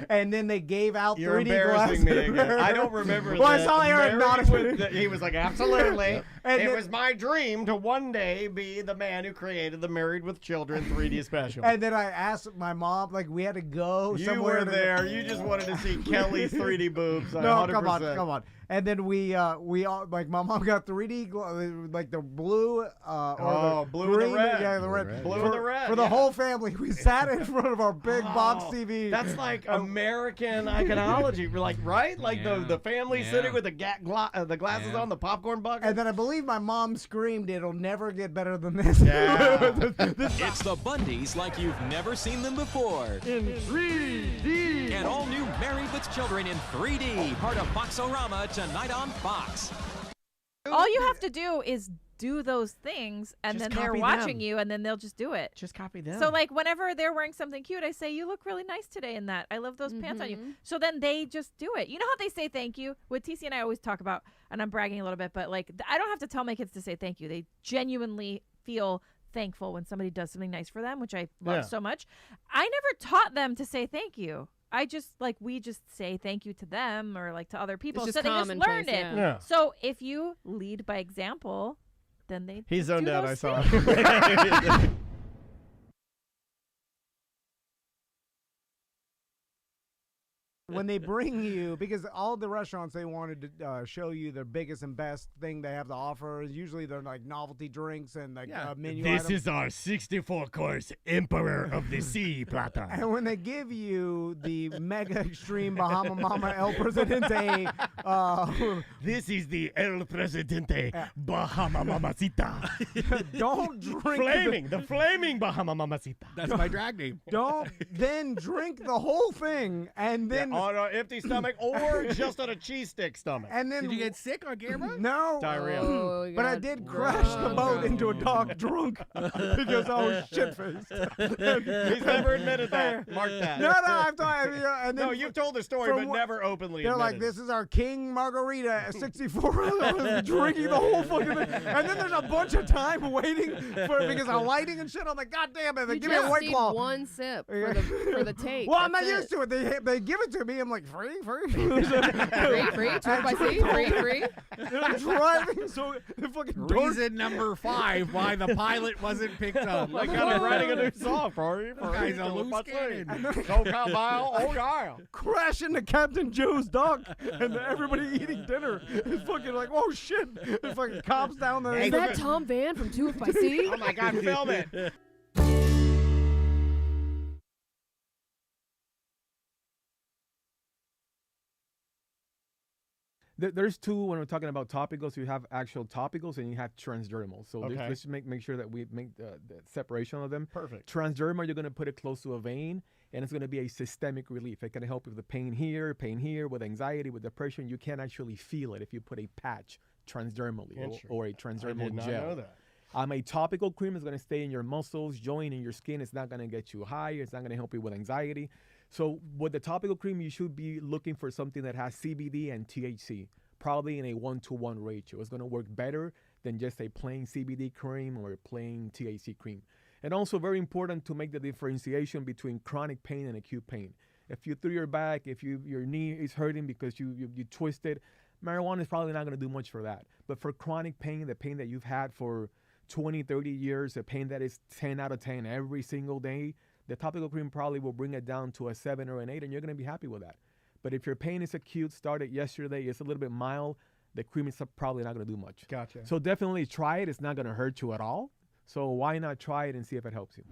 and then they gave out You're 3D embarrassing glasses. me again. I don't remember Well, I that. saw Eric nodding. He was like, absolutely. And it then- was my dream to one day be the man who created the Married with Children 3D special. And then I asked my mom, like, we had to go You somewhere. were there. You just wanted to see Kelly's 3D boobs. No, 100%. come on. And then we all, like, my mom got 3D, like the blue, or the blue green, and the red. yeah, the red, Blue and the red. for the whole family. We sat in front of our big box TV. That's like American iconology, like right? Like the family sitting with the glasses on, the popcorn bucket. And then I believe my mom screamed, "It'll never get better than this." Yeah. It's the Bundys like you've never seen them before. In 3D. And all new Married with Children in 3D, part of Foxorama, tonight on Fox. All you have to do is do those things, and Just then they're copy watching them. you, and then they'll just do it. Just copy them. So, like, whenever they're wearing something cute, I say, "You look really nice today in that. I love those pants on you." So then they just do it. You know how they say thank you? With TC and I always talk about, and I'm bragging a little bit, but, like, I don't have to tell my kids to say thank you. They genuinely feel thankful when somebody does something nice for them, which I love so much. I never taught them to say thank you. I just, like, we just say thank you to them or, like, to other people. It's So just they just commonplace, learned it. yeah. So if you lead by example, then they He just zoned do out, those I saw. things. When they bring you, because all the restaurants, they wanted to show you their biggest and best thing they have to offer. Usually they're like novelty drinks and like menu items. our 64-course Emperor of the Sea platter. And when they give you the Mega Extreme Bahama Mama El Presidente, This is the El Presidente Bahama Mamacita. don't drink the flaming Bahama Mamacita. That's my drag name. don't then drink the whole thing and then On an empty stomach or just on a cheese stick stomach. and then Did you get sick on camera? no Diarrhea. Oh, you but I got did crash the boat into a dock drunk because I was shit faced. He's never admitted that. Mark that. No, I've told you. And then No, you've told the story, from but what- never openly they're admitted. like, this is our King Margarita at 64. I was drinking the whole fucking thing. And then there's a bunch of time waiting for because of lighting and shit. I'm like, God damn it, they You give me a just White need Claw. one sip for the tape. Well, I'm That's not used to it. They give it to me. I'm like, free. Free, 2 by C, free. And I'm driving, so the fucking door. Reason number 5 why the pilot wasn't picked up. Like kind of writing a new song for you. Guy's a loose cannon. So cowbell, oh yeah. Crash into Captain Joe's dock, and everybody eating dinner is fucking like, oh shit! There's fucking cops down there. Is that Tom Van from 2 by C? Oh my God, film it. There's two when we're talking about topicals. You have actual topicals and you have transdermal. So Okay. let's make sure that we make the separation of them. Perfect. Transdermal, you're going to put it close to a vein, and it's going to be a systemic relief. It can help with the pain here, with anxiety, with depression. You can't actually feel it if you put a patch transdermally or a I transdermal did not gel. know that. A topical cream is going to stay in your muscles, joint in your skin. It's not going to get you high. It's not going to help you with anxiety. So with the topical cream, you should be looking for something that has CBD and THC, probably in a 1-to-1 ratio. It's going to work better than just a plain CBD cream or a plain THC cream. And also very important to make the differentiation between chronic pain and acute pain. If you threw your back, if your knee is hurting because you twisted, marijuana is probably not going to do much for that. But for chronic pain, the pain that you've had for 20, 30 years, a pain that is 10 out of 10 every single day, the topical cream probably will bring it down to a 7 or an 8, and you're going to be happy with that. But if your pain is acute, started yesterday, it's a little bit mild, the cream is probably not going to do much. Gotcha. So definitely try it. It's not going to hurt you at all. So why not try it and see if it helps you?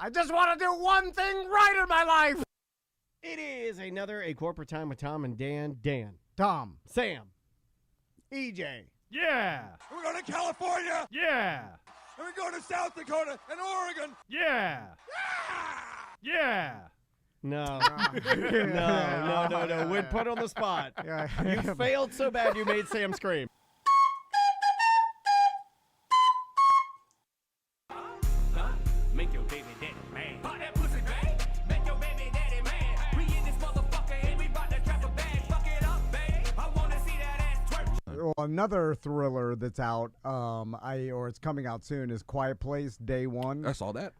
I just want to do one thing right in my life. It is a corporate time with Tom and Dan. Dan. Tom. Sam. EJ. Yeah. We're going to California. Yeah. And we're going to South Dakota and Oregon. Yeah. Yeah. No. No. We'd put on the spot. Yeah. You failed so bad you made Sam scream. Make your baby daddy man. Pop that pussy, babe. Make your baby daddy man. We in this motherfucker and we bout to trap a bag. Fuck it up, babe. I wanna see that ass twerk. Well, another thriller that's out, or it's coming out soon, is Quiet Place Day One. I saw that.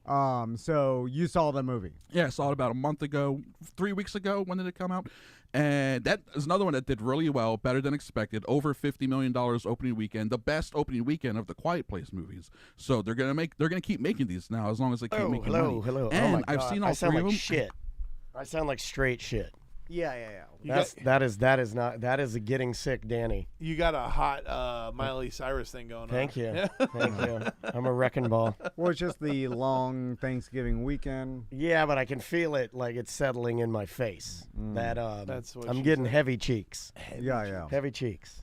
So you saw the movie? Yeah, I saw it about a month ago, 3 weeks ago. When did it come out? And that is another one that did really well, better than expected. Over $50 million opening weekend, the best opening weekend of the Quiet Place movies. So they're gonna keep making these now as long as they keep making money. Hello. And oh my I've God. seen all I sound three like of them. shit. I sound like straight shit. Yeah. That is a getting sick, Danny. You got a hot Miley Cyrus thing going on. Thank you. Thank you. I'm a wrecking ball. Well, it's just the long Thanksgiving weekend. Yeah, but I can feel it like it's settling in my face. That's what I'm she getting said. heavy cheeks. Yeah. Heavy cheeks.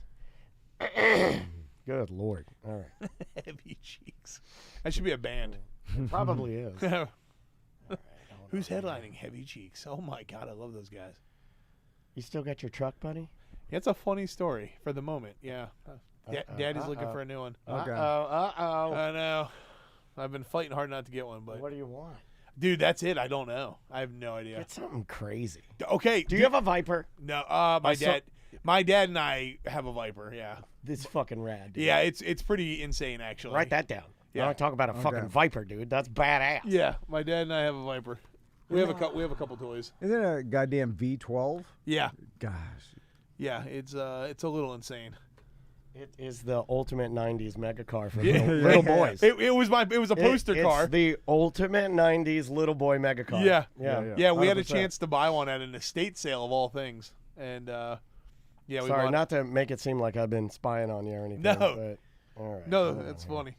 Good Lord. All right. Heavy cheeks. That should be a band. It probably is. Who's headlining Heavy Cheeks? Oh my God, I love those guys. You still got your truck, buddy? It's a funny story for the moment. Yeah. Daddy's looking for a new one. Okay. I know. I've been fighting hard not to get one, but What do you want? dude, that's it. I don't know. I have no idea. Get something crazy. Okay. Do you have a Viper? No. My dad and I have a Viper. Yeah. This fucking rad, dude. Yeah. It's pretty insane, actually. Write that down. Yeah. I don't talk about a fucking Viper, dude. That's badass. Yeah. My dad and I have a Viper. We have a couple toys. Isn't it a goddamn V12? Yeah. Gosh. Yeah. It's a little insane. It is the ultimate '90s mega car for little boys. It was a poster car. It's the ultimate '90s little boy mega car. Yeah. We had a 100%. chance to buy one at an estate sale of all things, and we Sorry, bought not to make it seem like I've been spying on you or anything. No. But, all right. No, that's funny.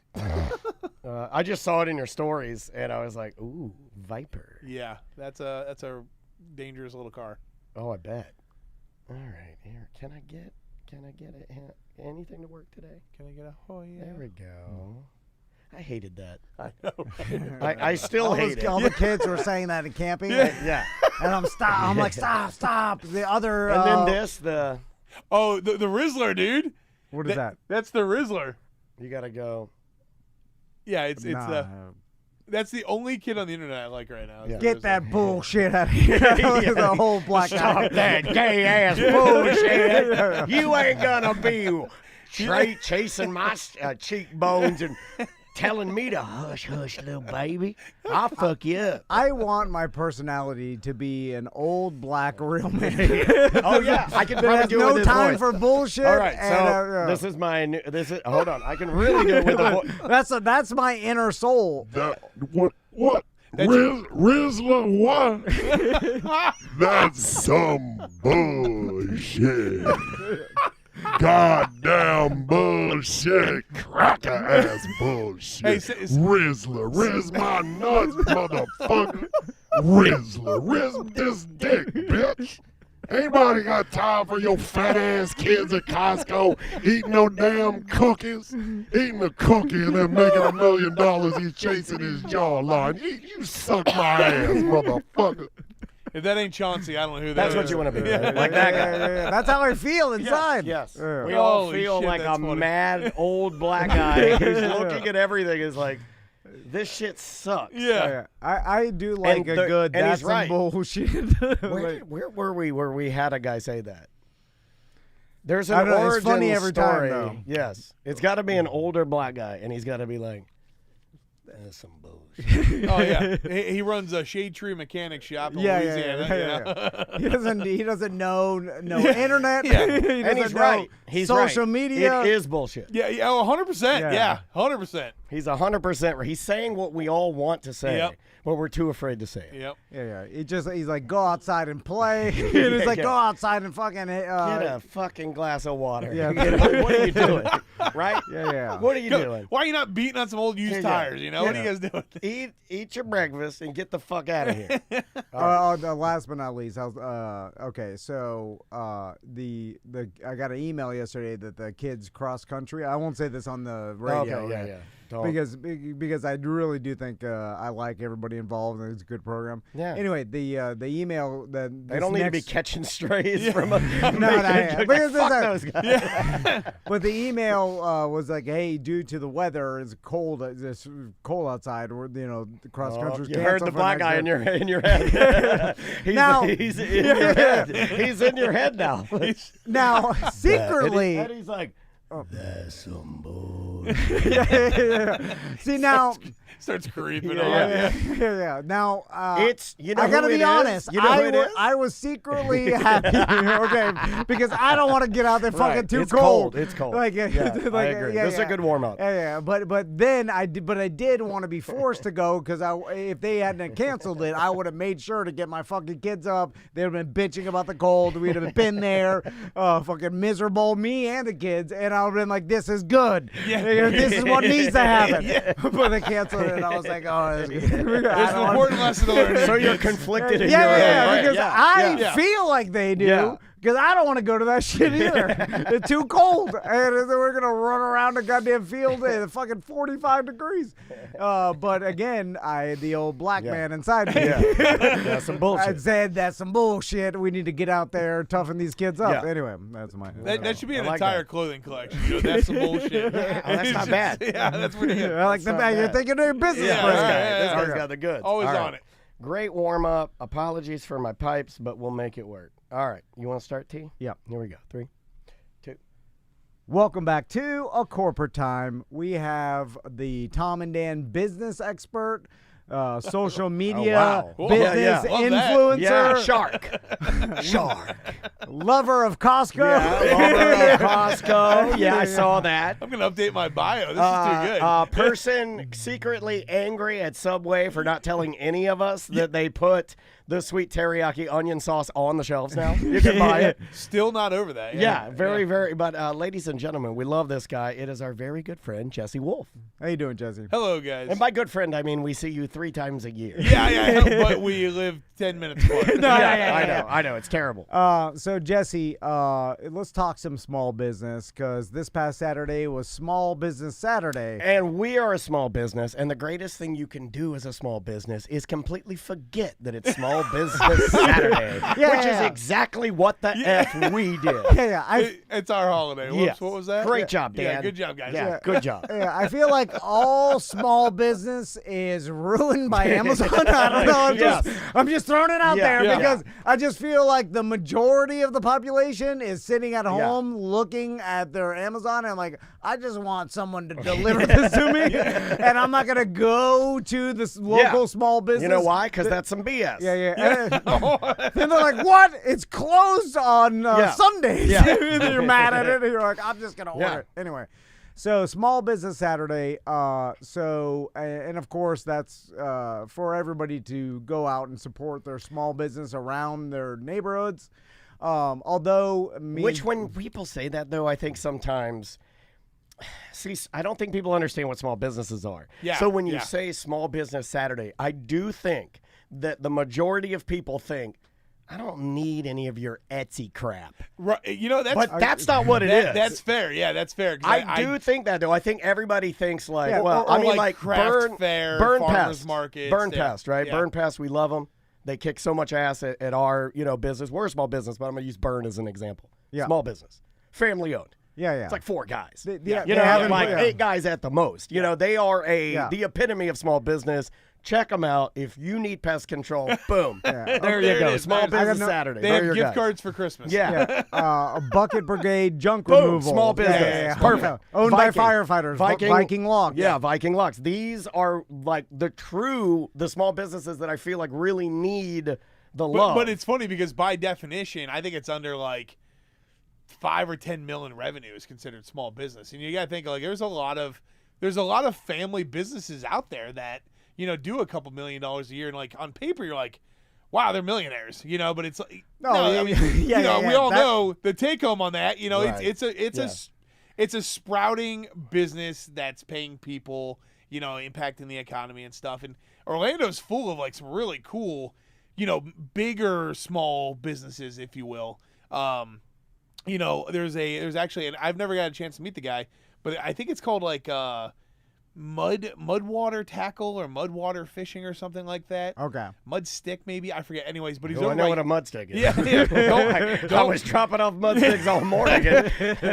I just saw it in your stories, and I was like, "Ooh, Viper." Yeah, that's a dangerous little car. Oh, I bet. All right, here. Can I get anything to work today? Can I get a? Oh yeah. There we go. I hated that. I know. I still hate it. All the kids were saying that in camping. Yeah. And I'm like, stop. The other. And then the Oh, the Rizzler, dude. What is that? That's the Rizzler. you gotta go. Yeah, it's Nah. that's the only kid on the internet I like right now. is Yeah. the Get Rizzler. that bullshit out of here. The whole black guy. Stop that gay ass bullshit. You ain't gonna be chasing my cheekbones and telling me to hush, little baby. I'll fuck you up. I want my personality to be an old black real man. Oh yeah, I can That probably has do it no with his time voice. for bullshit. All right, and, so this is hold on. I can really do it with the voice. that's my inner soul. What? Rizzler what? That's some bullshit. Goddamn bullshit. Cracker ass bullshit. Hey, Rizzler. Rizz my nuts, motherfucker. Rizzler. Rizz this dick, bitch. Anybody got time for your fat ass kids at Costco eating no damn cookies? Eating a cookie and then making $1 million he's chasing his jawline. You suck my ass, motherfucker. If that ain't Chauncey, I don't know who that is. That's what you want to be, right? Like that guy. Yeah. That's how I feel inside. Yes. Yeah. We all Holy feel shit, like a that's funny. mad old black guy who's looking at everything is like, this shit sucks. Yeah. I do like And a the- good. and That's he's right. some bullshit. Where were we where we had a guy say that? There's I an don't know, it's origin funny every time, story. though. Yes. It's got to be an older black guy, and he's got to be like, that's some bullshit. Oh yeah. He runs a Shade Tree mechanic shop in Louisiana. He doesn't know internet. Yeah. He And he's doesn't know right. He's social right. media. It is bullshit. Yeah, 100%. Yeah. Yeah, 100%. He's 100%. He's saying what we all want to say, Yep. but we're too afraid to say it. Yep. Yeah. He's like, go outside and play. And he's like, go outside and fucking. Get a fucking glass of water. Yeah. What are you doing? Right? Yeah. What are you doing? Why are you not beating on some old used tires? You know, what are you guys doing? Eat your breakfast and get the fuck out of here. The last but not least, okay, so the I got an email yesterday that the kids cross country. I won't say this on the radio. Okay, yeah. Don't. Because I really do think I like everybody involved and it's a good program. Yeah. Anyway, the email that They don't need to be catching strays from a because fuck those guys. But the email was like, hey, due to the weather, it's cold. It's cold outside. Or the cross country. You heard the black guy in your head. He's in your head. He's in your head now. Now secretly, and he's like, that's some bullshit. See now. Starts creeping. Yeah. Now, it's I gotta be honest. I was secretly happy, okay, because I don't want to get out there fucking too cold. It's cold. Like, I agree. This is a good warm up. Yeah. But then I did want to be forced to go because if they hadn't canceled it, I would have made sure to get my fucking kids up. They'd have been bitching about the cold. We'd have been there, fucking miserable, me and the kids, and I would have been like, "This is good. This is what needs to happen." But they canceled it. And I was like, oh, there's an important lesson to learn. So you're conflicted in your head. Because I feel like they do. Because I don't want to go to that shit either. It's too cold. And then we're going to run around the goddamn field at fucking 45 degrees. But again, the old black man inside me. That's some bullshit. I said that's some bullshit. We need to get out there, toughen these kids up. Anyway, that's my. That should be an entire clothing collection. That's some bullshit. That's not bad. That's pretty good. I like the bad. You're thinking of your business. This guy's got the goods. Always on it. Great warm up. Apologies for my pipes, but we'll make it work. All right. You want to start, T? Yeah. Here we go. 3, 2. Welcome back to A Corporate Time. We have the Tom and Dan business expert, social media business influencer. Yeah, shark. Lover of Costco. Yeah, lover of Costco. Yeah, I saw that. I'm going to update my bio. This is too good. Person secretly angry at Subway for not telling any of us that they put the sweet teriyaki onion sauce on the shelves now. You can buy it. Still not over that. Yeah, very. But ladies and gentlemen, we love this guy. It is our very good friend, Jesse Wolfe. How you doing, Jesse? Hello, guys. And by good friend, I mean we see you 3 times a year. Yeah, but we live 10 minutes apart. I know. It's terrible. So, Jesse, let's talk some small business because this past Saturday was Small Business Saturday. And we are a small business, and the greatest thing you can do as a small business is completely forget that it's Small Business Saturday, which is exactly what the F we did. It's our holiday. Whoops, what was that? Great job, Dan. Yeah, good job, guys. Yeah, good job. Yeah, I feel like all small business is ruined by Amazon. I don't know. I'm just throwing it out there because I just feel like the majority of the population is sitting at home looking at their Amazon and like, I just want someone to deliver this to me, and I'm not gonna go to this local small business. You know why? Because that's some BS. Then they're like, what? It's closed on Sundays. And you're mad at it, and you're like, I'm just gonna order it anyway. So Small Business Saturday. And of course that's for everybody to go out and support their small business around their neighborhoods. Which when people say that though, I think sometimes. See, I don't think people understand what small businesses are. So when you say Small Business Saturday, I do think that the majority of people think, I don't need any of your Etsy crap. Right, that's not what it is. That's fair. Yeah, that's fair. I do think that though. I think everybody thinks like, craft fair, farmers markets, Burnpest, right? Burnpest, we love them. They kick so much ass at our business. We're a small business, but I'm gonna use Burn as an example. Small business, family owned. It's like 4 guys. They have like 8 guys at the most. They are the epitome of small business. Check them out. If you need pest control, boom. There you go. Small Business Saturday. They have gift cards for Christmas. A Bucket Brigade junk removal. Small business. Perfect. Owned by firefighters. Viking locks. Yeah, Viking locks. These are like the small businesses that I feel like really need the love. But it's funny because by definition, I think it's under like 5 or 10 million revenue is considered small business. And you got to think like there's a lot of there's a lot of family businesses out there that, do a couple $1 million a year, and like on paper you're like, wow, they're millionaires, but it's like, we all know the take home on that, it's a sprouting business that's paying people, impacting the economy and stuff. And Orlando's full of like some really cool, bigger small businesses, if you will. There's actually, and I've never got a chance to meet the guy, but I think it's called like mudwater tackle or mudwater fishing or something like that. Okay. Mudstick maybe, I forget. Anyways, but he's I know what a mudstick is. Yeah. I was dropping off mudsticks all morning.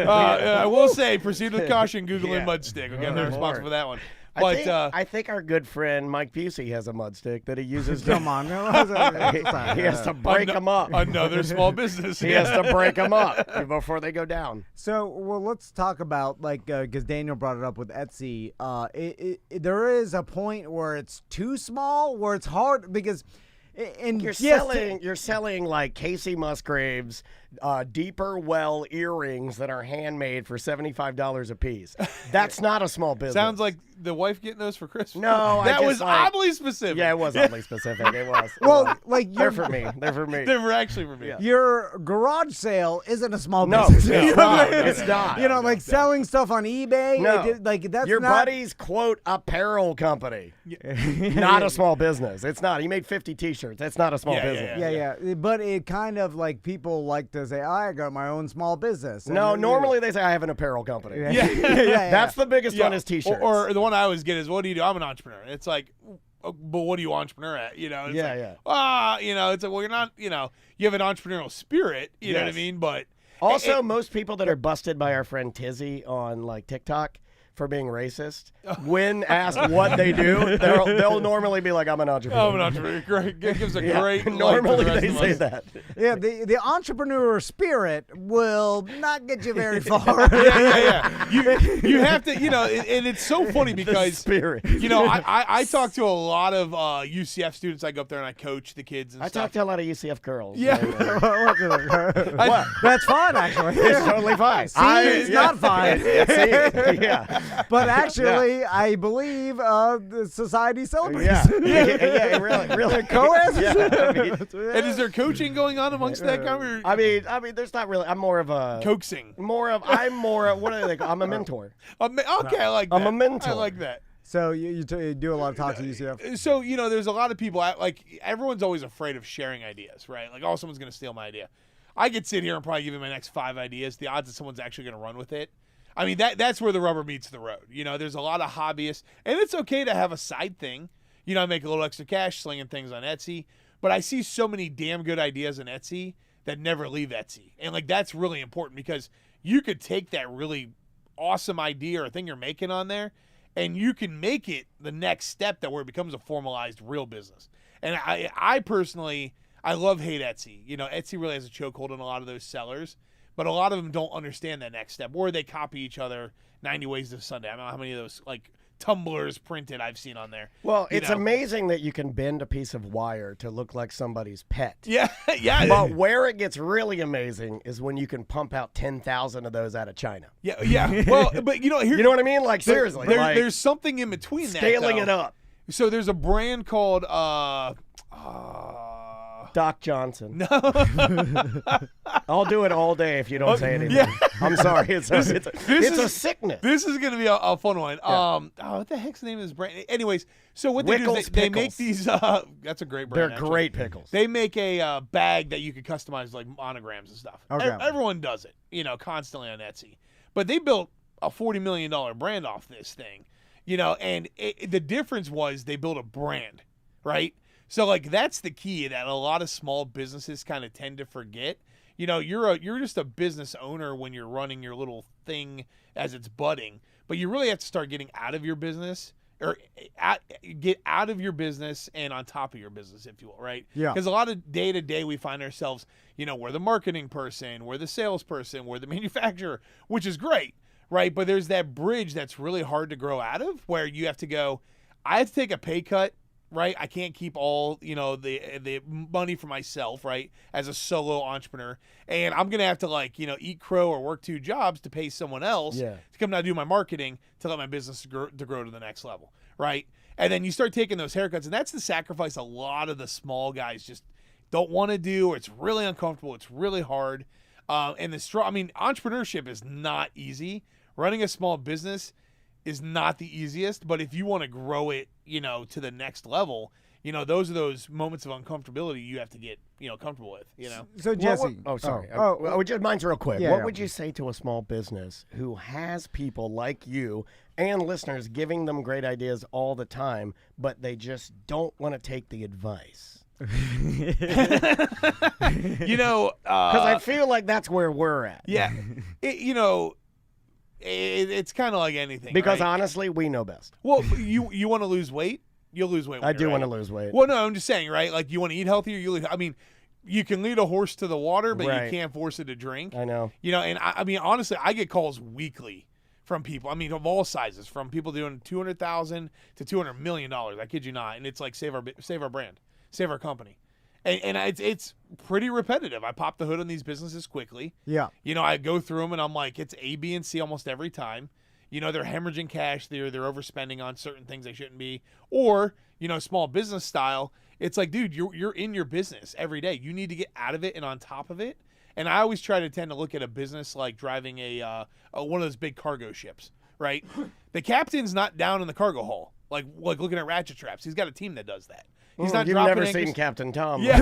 I will say, proceed with caution. Googling mudstick. Okay, I'm not responsible for that one. But I think our good friend Mike Busey has a mudstick that he uses. Come on, he has to break them up. Another small business. He has to break them up before they go down. So, let's talk about because Daniel brought it up with Etsy. There is a point where it's too small, where it's hard because. And you're selling like Casey Musgraves deeper well earrings that are handmade for $75 a piece. That's not a small business. Sounds like the wife getting those for Christmas. No, that was oddly specific. Yeah, it was oddly specific. It was. They're for me. They're for me. They were actually for me. Yeah. Your garage sale isn't a small business. It's not. Selling stuff on eBay. No. That's your not... buddy's quote apparel company. Not a small business. It's not. He made 50 T-shirts. That's not a small business. Yeah. But it kind of like people like to say, I got my own small business. And normally they say I have an apparel company. Yeah. That's the biggest one is T-shirts. Or the one I always get is, what do you do? I'm an entrepreneur. It's like, but what do you entrepreneur at? It's it's like, well, you're not, you have an entrepreneurial spirit, you know what I mean? But also, most people that are busted by our friend Tizzy on like TikTok for being racist, when asked what they do, they'll normally be like, I'm an entrepreneur. I'm an entrepreneur. Great. It gives a great normally they say that. Yeah, the entrepreneur spirit will not get you very far. You have to, and it's so funny because, spirit. I talk to a lot of UCF students. I go up there and I coach the kids and I stuff. talk to a lot of UCF girls. Yeah. What? That's fine, actually. It's totally fine. It's not fine. Yeah. But actually, I believe the society celebrates. Yeah, really. Co-ed? And is there coaching going on amongst that conversation? I mean, there's not really. I'm more of a coaxing. I'm more of. What do they call? I'm a mentor. Okay, I like that. I'm a mentor. I like that. So you do a lot of talks at UCF. So there's a lot of people. Everyone's always afraid of sharing ideas, right? Like, oh, someone's gonna steal my idea. I could sit here and probably give you my next 5 ideas. The odds that someone's actually gonna run with it. I mean, that's where the rubber meets the road. There's a lot of hobbyists, and it's okay to have a side thing. I make a little extra cash slinging things on Etsy, but I see so many damn good ideas on Etsy that never leave Etsy. And, that's really important because you could take that really awesome idea or thing you're making on there, and you can make it the next step where it becomes a formalized real business. And I personally, I hate Etsy. Etsy really has a chokehold on a lot of those sellers. But a lot of them don't understand that next step, or they copy each other. 90 Ways to Sunday. I don't know how many of those tumblers printed I've seen on there. Well, it's amazing that you can bend a piece of wire to look like somebody's pet. Yeah. But where it gets really amazing is when you can pump out 10,000 of those out of China. Yeah. Well, but you know what I mean? Like seriously, there's something in between scaling it up. So there's a brand called Doc Johnson. No. I'll do it all day if you don't say anything. Yeah. I'm sorry. It's a sickness. This is going to be a fun one. Yeah. What the heck's the name of this brand? Anyways, so what they do is they make these. That's a great brand. They're great pickles. They make a bag that you could customize like monograms and stuff. Okay. Everyone does it, constantly on Etsy. But they built a $40 million brand off this thing, and the difference was they built a brand, right? So that's the key that a lot of small businesses kind of tend to forget. You're just a business owner when you're running your little thing as it's budding, but you really have to start getting out of your business or get out of your business and on top of your business, if you will, right? Yeah. Because a lot of day to day we find ourselves, we're the marketing person, we're the salesperson, we're the manufacturer, which is great, right? But there's that bridge that's really hard to grow out of where you have to go, I have to take a pay cut right? I can't keep all, the money for myself, right? As a solo entrepreneur. And I'm going to have to eat crow or work 2 jobs to pay someone else to come down and do my marketing to let my business grow to the next level, right? And then you start taking those haircuts, and that's the sacrifice a lot of the small guys just don't want to do, or it's really uncomfortable. It's really hard. Entrepreneurship is not easy. Running a small business is not the easiest, but if you want to grow it, to the next level, those are those moments of uncomfortability you have to get, comfortable with, So Jesse. Mine's real quick. Yeah, What yeah. would you say to a small business who has people like you and listeners giving them great ideas all the time, but they just don't want to take the advice? Because I feel like that's where we're at. Yeah. It's kind of like anything. Because right? honestly, we know best. Well, you want to lose weight? You'll lose weight. I do want to lose weight. Well, no, I'm just saying, right? Like, you want to eat healthier. You can lead a horse to the water, but you can't force it to drink. I know. And honestly, I get calls weekly from people. Of all sizes, from people doing $200,000 to $200 million. I kid you not. And it's like save our brand, save our company. And it's pretty repetitive. I pop the hood on these businesses quickly. Yeah. I go through them and I'm like, it's A, B, and C almost every time. They're hemorrhaging cash. They're overspending on certain things they shouldn't be. Or, small business style, it's like, dude, you're in your business every day. You need to get out of it and on top of it. And I always try to tend to look at a business like driving a one of those big cargo ships, right? The captain's not down in the cargo hull, like looking at ratchet traps. He's got a team that does that. He's not You've dropping never anchors. seen Captain Tom. Yeah.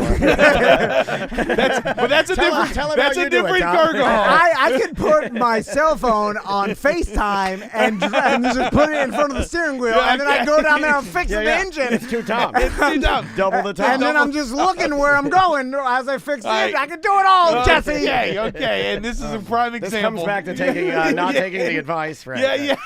that's a different cargo hull. I could put my cell phone on FaceTime and just put it in front of the steering wheel, and then I go down there and fix the engine. It's too tough. It's too tough. Double the time. And then I'm just looking where I'm going as I fix the engine. I can do it all, Jesse. Okay. And this is a prime This example. comes back to taking not taking the advice, right? Yeah.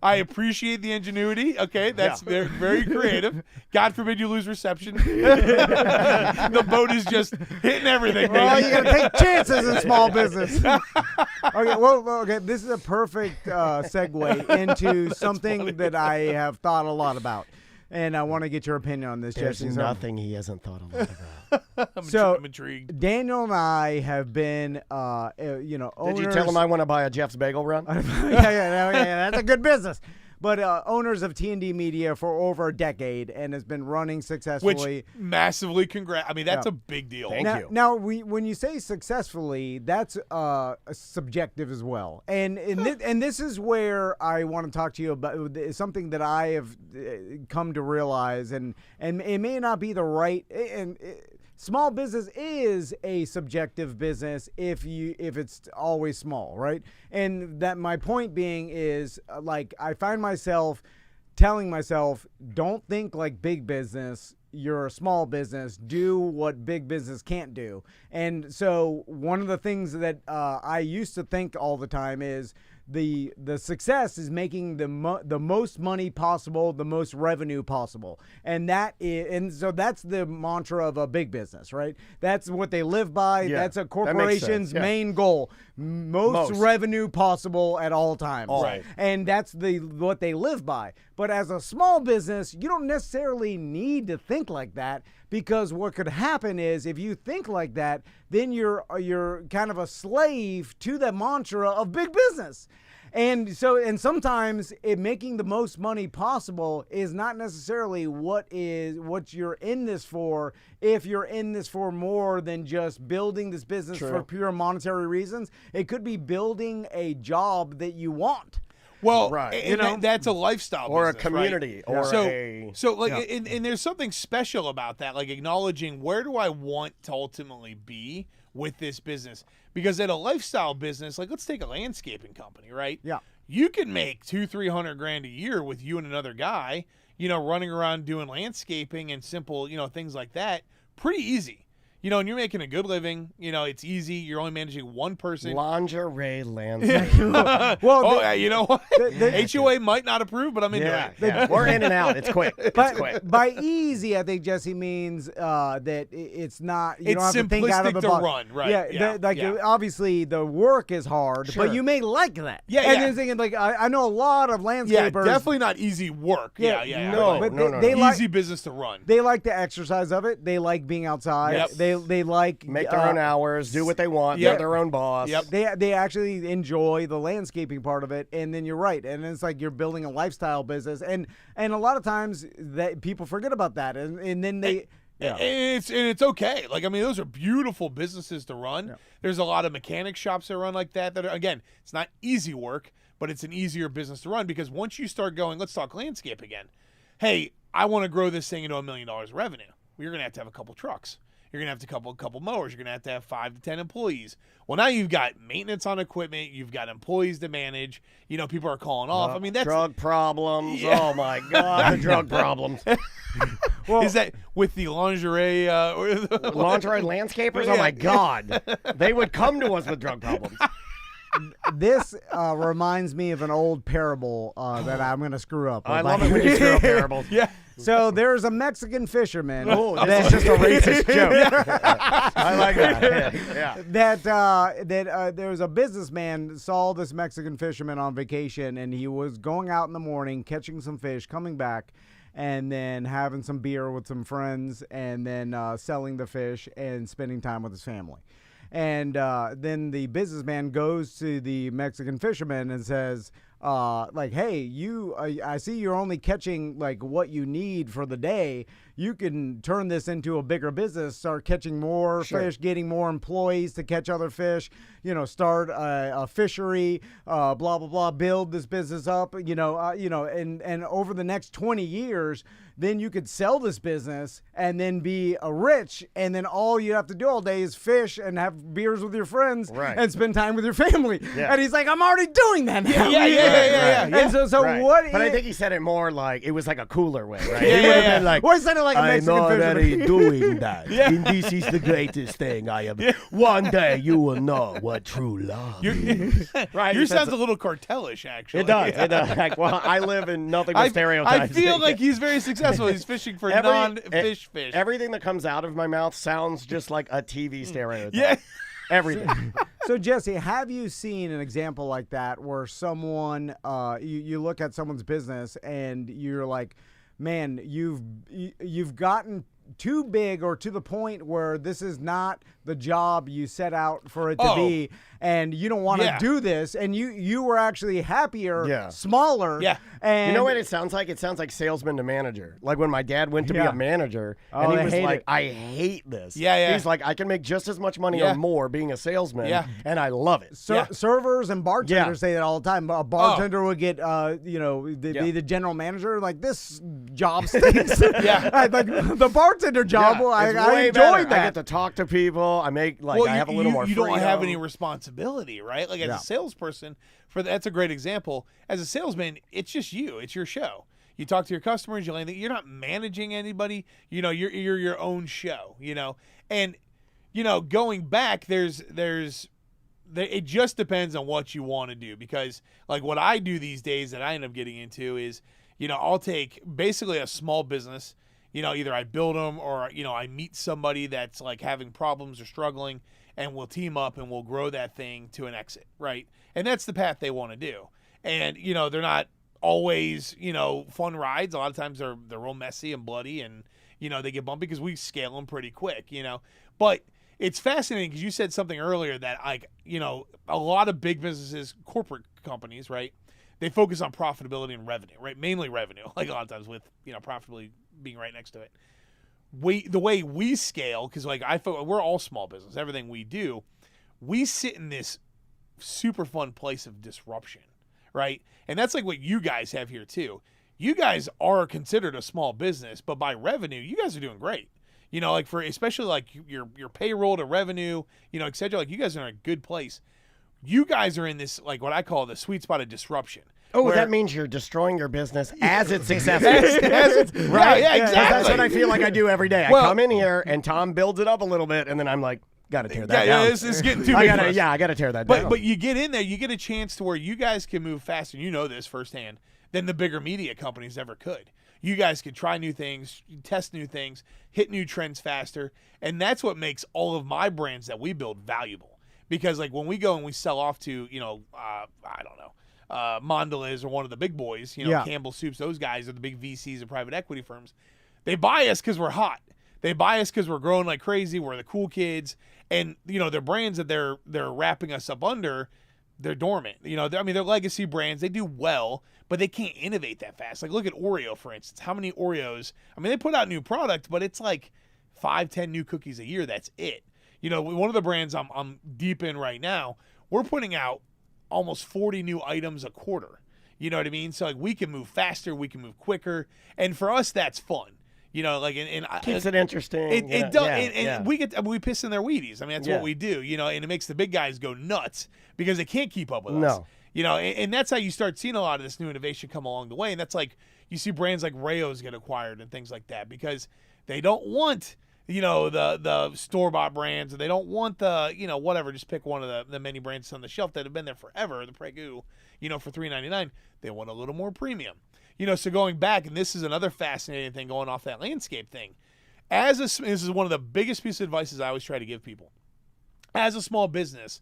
I appreciate the ingenuity. Okay, that's very creative. God forbid you lose reception. The boat is just hitting everything. Well, baby. you gotta take chances in small business. Okay. This is a perfect segue into something that I have thought a lot about, and I want to get your opinion on this, There's Jesse. nothing he hasn't thought a lot about. I'm intrigued. Daniel and I have been, owners. Did you tell him I want to buy a Jeff's Bagel Run? yeah, that's a good business. But owners of T&D Media for over a decade and has been running successfully. Which massively that's a big deal. Thank you. Now, when you say successfully, that's subjective as well. And this is where I want to talk to you about something that I have come to realize, and it may not be the right. Small business is a subjective business if it's always small, right? And that my point being is I find myself telling myself, don't think like big business. You're a small business. Do what big business can't do. And so one of the things that I used to think all the time is the success is making the most money possible, the most revenue possible, and so that's the mantra of a big business, right? That's what they live by. Yeah, that's a that makes corporation's sense. Yeah. main goal: most revenue possible at all times. Right. And that's what they live by. But as a small business, you don't necessarily need to think like that, because what could happen is if you think like that, then you're kind of a slave to that mantra of big business. And sometimes making the most money possible is not necessarily what you're in this for. If you're in this for more than just building this business for pure monetary reasons, it could be building a job that you want. Well, right. And that's a lifestyle or business, a community, right? or and there's something special about that, like acknowledging where do I want to ultimately be with this business? Because at a lifestyle business, let's take a landscaping company, right? Yeah. You can make $200-300 grand a year with you and another guy, running around doing landscaping and simple, things like that. Pretty easy. You know, and you're making a good living. You know, it's easy. You're only managing one person. Lingerie landscape. Well, You know what? HOA might not approve, but I'm into it. Yeah. We're in and out. It's quick. It's quick. By easy, I think Jesse means that it's not. You It's don't have to think out of simplistic the to box. run, right? Yeah, obviously the work is hard, Sure. but you may like that. Yeah, and yeah. you're thinking like I know a lot of landscapers. Yeah, definitely not easy work. Yeah. No, but no. they like Easy business to run. they like the exercise of it. They like being outside. Yep. They like Make their own hours, do what they want. Yep. They're their own boss. Yep. They actually enjoy the landscaping part of it, and then you're right, and it's like you're building a lifestyle business, and a lot of times that people forget about that, and then they. Yeah. And it's okay. Like, I mean, those are beautiful businesses to run. Yeah. There's a lot of mechanic shops that run like that. That are, again, it's not easy work, but it's an easier business to run because once you start going, let's talk landscape again. Hey, I want to grow this thing into $1 million revenue. Well, you're going to have a couple trucks. You're going to have a couple mowers. You're going to have 5 to 10 employees. Well, now you've got maintenance on equipment. You've got employees to manage. You know, people are calling off. I mean, that's drug problems. Yeah. Oh my God, the drug problems. is that with the lingerie? Lingerie landscapers. Yeah. Oh my God, they would come to us with drug problems. This reminds me of an old parable that I'm going to screw up. I love it when you screw up parables. Yeah. So there's a Mexican fisherman. Oh, this is just a racist joke. I like that. Yeah. that there was a businessman saw this Mexican fisherman on vacation, and he was going out in the morning catching some fish, coming back, and then having some beer with some friends, and then selling the fish and spending time with his family. And then the businessman goes to the Mexican fisherman and says, like, hey, I see you're only catching like what you need for the day. You can turn this into a bigger business, start catching more fish, getting more employees to catch other fish, start a fishery, blah, blah, blah, build this business up, and over the next 20 years, then you could sell this business and then be rich, and then all you have to do all day is fish and have beers with your friends and spend time with your family. Yeah. And he's like, I'm already doing that now. Yeah. And so what? But I think he said it more like it was like a cooler way, right? Yeah, He would have been like, Well, he said it like a Mexican fisherman. doing that. And this is the greatest thing I have. One day you will know what true love is. Right? Yours sounds a little cartelish, actually. It does. It does. Like, well, I live in nothing but stereotypes. I feel like he's very successful. He's fishing for non-fish fish. Everything that comes out of my mouth sounds just like a TV stereotype. Yeah. Everything. So, Jesse, have you seen an example like that where someone, you look at someone's business and you're like, man, you've gotten too big or to the point where this is not the job you set out for it to be, and you don't want to do this, and you were actually happier, smaller. Yeah. And you know what it sounds like? It sounds like salesman to manager. Like when my dad went to be a manager, Oh, and he was I hate like, it. I hate this. Yeah. He's like, I can make just as much money or more being a salesman, and I love it. servers and bartenders say that all the time. A bartender would get, be the general manager. Like, this job stinks. Like the bartender job, I way enjoyed better. that. I get to talk to people. I make I have a little more You freedom. don't have any responsibility, right? Like as a salesperson, that's a great example. As a salesman, it's just you. It's your show. You talk to your customers. You're not managing anybody. You're your own show. And going back, it just depends on what you want to do, because like what I do these days that I end up getting into is, I'll take basically a small business. Either I build them or, I meet somebody that's like having problems or struggling, and we'll team up and we'll grow that thing to an exit, right? And that's the path they want to do. And, they're not always, fun rides. A lot of times they're real messy and bloody, and, they get bumpy because we scale them pretty quick, But it's fascinating because you said something earlier that, like, a lot of big businesses, corporate companies, right? They focus on profitability and revenue, right? Mainly revenue, like a lot of times with, profitably being right next to it. The way we scale, because like we're all small business, everything we do, we sit in this super fun place of disruption, right? And that's like what you guys have here too. You guys are considered a small business, but by revenue, you guys are doing great. Like for especially like your payroll to revenue, et cetera. Like you guys are in a good place. You guys are in this, like what I call the sweet spot of disruption. Oh, where- that means you're destroying your business as it's successful. Right? Yeah, exactly. That's what I feel like I do every day. Well- I come in here and Tom builds it up a little bit, and then I'm like, gotta tear that Yeah, down. this is getting too big. for us. I gotta tear that down. But you get in there, you get a chance to where you guys can move faster. You know this firsthand than the bigger media companies ever could. You guys can try new things, test new things, hit new trends faster, and that's what makes all of my brands that we build valuable. Because like when we go and we sell off to, I don't know, Mondelez or one of the big boys, Campbell Soups, those guys are the big VCs and private equity firms. They buy us because we're hot. They buy us because we're growing like crazy. We're the cool kids, and their brands that they're wrapping us up under, they're dormant. They're legacy brands. They do well, but they can't innovate that fast. Like look at Oreo, for instance. How many Oreos? They put out new product, but it's like 5-10 new cookies a year. That's it. One of the brands I'm deep in right now, we're putting out almost 40 new items a quarter. You know what I mean? So like we can move faster, we can move quicker, and for us that's fun. Keeps it interesting. It does, and we piss in their Wheaties. That's what we do. And it makes the big guys go nuts because they can't keep up with us. And that's how you start seeing a lot of this new innovation come along the way. And that's like you see brands like Rayo's get acquired and things like that because they don't want the store-bought brands, or they don't want the whatever. Just pick one of the many brands on the shelf that have been there forever. The Pregu, for $3.99. They want a little more premium. So going back, and this is another fascinating thing going off that landscape thing. This is one of the biggest pieces of advice I always try to give people. As a small business,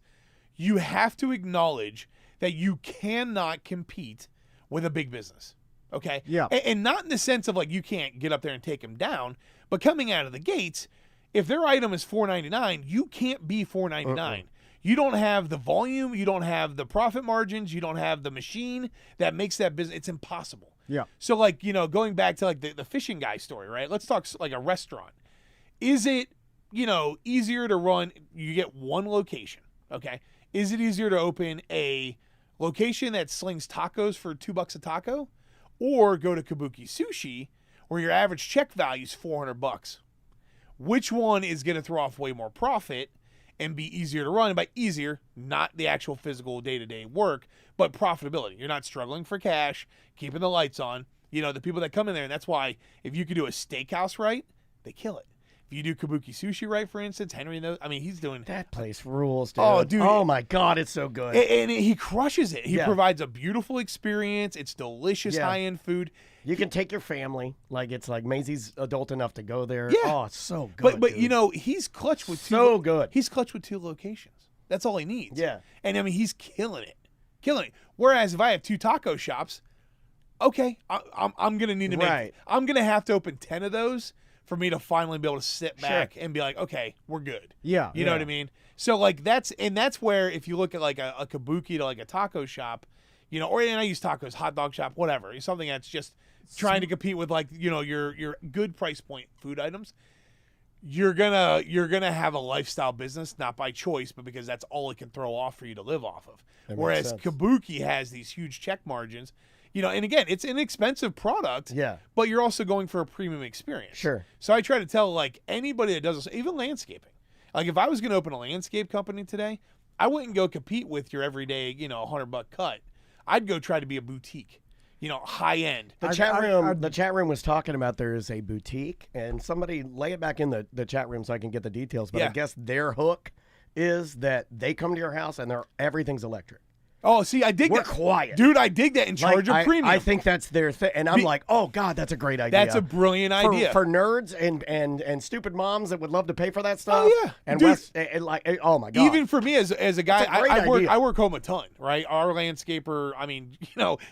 you have to acknowledge that you cannot compete with a big business. Okay? Yeah. And not in the sense of like you can't get up there and take them down, but coming out of the gates, if their item is $4.99, you can't be $4.99. You don't have the volume, you don't have the profit margins, you don't have the machine that makes that business. It's impossible. Yeah. So like, going back to like the fishing guy story, right? Let's talk like a restaurant. Is it, easier to run, you get one location, okay? Is it easier to open a location that slings tacos for $2 a taco, or go to Kabuki Sushi where your average check value is $400? Which one is going to throw off way more profit and be easier to run? And by easier, not the actual physical day-to-day work, but profitability. You're not struggling for cash, keeping the lights on. The people that come in there, and that's why if you could do a steakhouse right, they kill it. If you do Kabuki Sushi right, for instance, Henry knows. he's doing that place rules, dude. Oh, dude! Oh my God, it's so good. And he crushes it. He provides a beautiful experience. It's delicious, high-end food. You can take your family, like it's like Maisie's adult enough to go there. Yeah. Oh, it's so good. But dude. He's clutch with so good. He's clutch with 2 locations. That's all he needs. Yeah. And he's killing it. Whereas if I have 2 taco shops, okay, I'm gonna need to make. I'm gonna have to open 10 of those for me to finally be able to sit back and be like, okay, we're good. Yeah. You know what I mean? So like that's where if you look at like a kabuki to like a taco shop, and I use tacos, hot dog shop, whatever, something that's just trying to compete with like your good price point food items. You're gonna have a lifestyle business, not by choice, but because that's all it can throw off for you to live off of. Whereas Kabuki has these huge check margins. And again, it's an expensive product, but you're also going for a premium experience. Sure. So I try to tell like anybody that does this, even landscaping. Like if I was going to open a landscape company today, I wouldn't go compete with your everyday, $100 cut. I'd go try to be a boutique, high end. The chat room was talking about there is a boutique, and somebody lay it back in the chat room so I can get the details. But I guess their hook is that they come to your house and everything's electric. Oh, see, I dig that. We're quiet. Dude, I dig that. In charge of premium. I think that's their thing. And I'm like, oh, God, that's a great idea. That's a brilliant idea. For nerds and stupid moms that would love to pay for that stuff. Oh, yeah. And dude, oh, my God. Even for me as a guy, idea. I work home a ton, right? Our landscaper,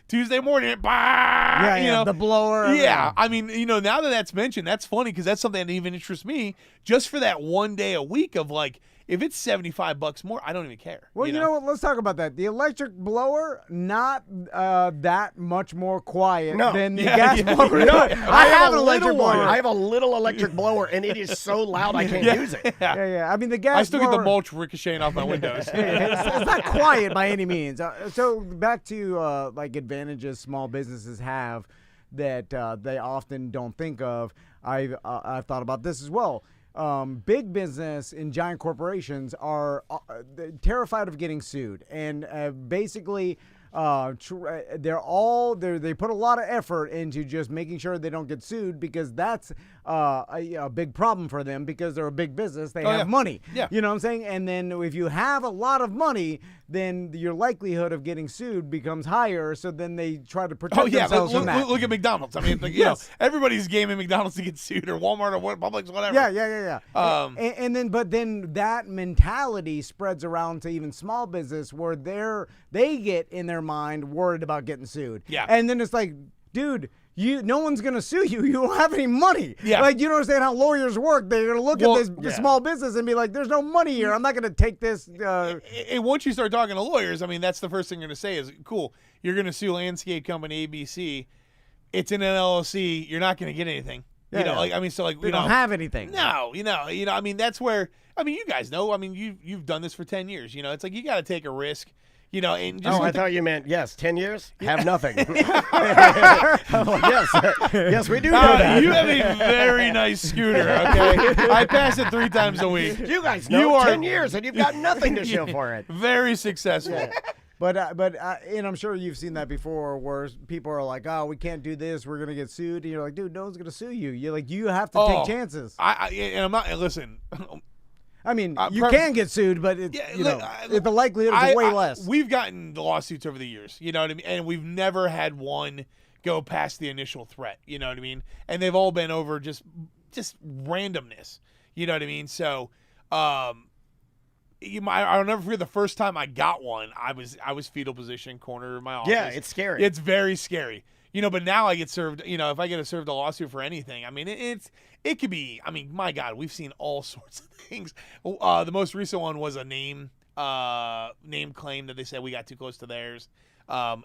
Tuesday morning, the blower. Yeah. Now that that's mentioned, that's funny because that's something that even interests me just for that one day a week of like, if it's $75 more, I don't even care. Well, you know what? Let's talk about that. The electric blower, not that much more quiet than the gas blower. No, I have an electric blower. I have a little electric blower, and it is so loud I can't use it. Yeah. The gas I still blower, get the mulch ricocheting off my windows. it's not quiet by any means. So back to like advantages small businesses have that they often don't think of. I've thought about this as well. Big business and giant corporations are terrified of getting sued, and basically they put a lot of effort into just making sure they don't get sued, because that's a big problem for them, because they're a big business. They have money. Yeah. You know what I'm saying? And then if you have a lot of money, then your likelihood of getting sued becomes higher. So then they try to protect themselves from that. Look at McDonald's. I mean, like, you know, everybody's gaming McDonald's to get sued, or Walmart, or Publix, whatever. Yeah. But then that mentality spreads around to even small business, where they get in their mind worried about getting sued. Yeah. And then it's like, dude, no one's gonna sue you. You don't have any money. Yeah. Like, you don't understand how lawyers work. They're gonna look at this small business and be like, "There's no money here. I'm not gonna take this." And once you start talking to lawyers, I mean, that's the first thing you're gonna say is, "Cool, you're gonna sue Landscape Company ABC. It's in an LLC. You're not gonna get anything." You know, like, I mean, so like, they don't have anything. No, you know, I mean, that's where, I mean, you guys know, I mean, you've done this for 10 years. You know, it's like, you got to take a risk. You know, and just I thought you meant 10 years, have nothing. Yes, we do know that. You have a very nice scooter. Okay, I pass it 3 times a week. You guys know, you are 10 years and you've got nothing to show for it. Very successful. But and I'm sure you've seen that before, where people are like, "Oh, we can't do this. We're gonna get sued." And you're like, "Dude, no one's gonna sue you. You're like, you have to take chances." And I'm not. And listen. I mean, you can get sued, but it's, the likelihood is way less. We've gotten lawsuits over the years, you know what I mean? And we've never had one go past the initial threat, you know what I mean? And they've all been over just randomness, you know what I mean? So, I'll never forget the first time I got one. I was fetal position, corner of my office. Yeah, it's scary. It's very scary. You know, but now I get served, you know, if I get served a lawsuit for anything, I mean, it could be, I mean, my God, we've seen all sorts of things. The most recent one was a name claim that they said we got too close to theirs.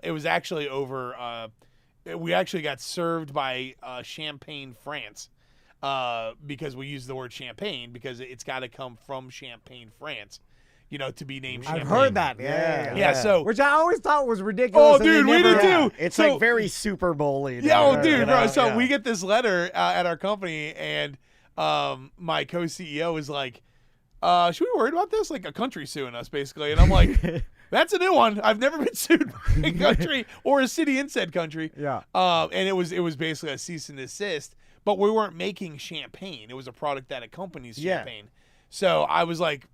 It was actually over, we actually got served by Champagne, France, because we used the word champagne, because it's got to come from Champagne, France. You know, to be named Champagne. I've heard that. Yeah. So, which I always thought was ridiculous. Oh, dude, we did too. It's so, like very Super Bowl-y. Yeah, oh, dude, bro. So we get this letter at our company, and my co-CEO is like, should we worry about this? Like a country suing us, basically. And I'm like, that's a new one. I've never been sued by a country or a city in said country. Yeah. And it was basically a cease and desist, but we weren't making champagne. It was a product that accompanies champagne. So I was like,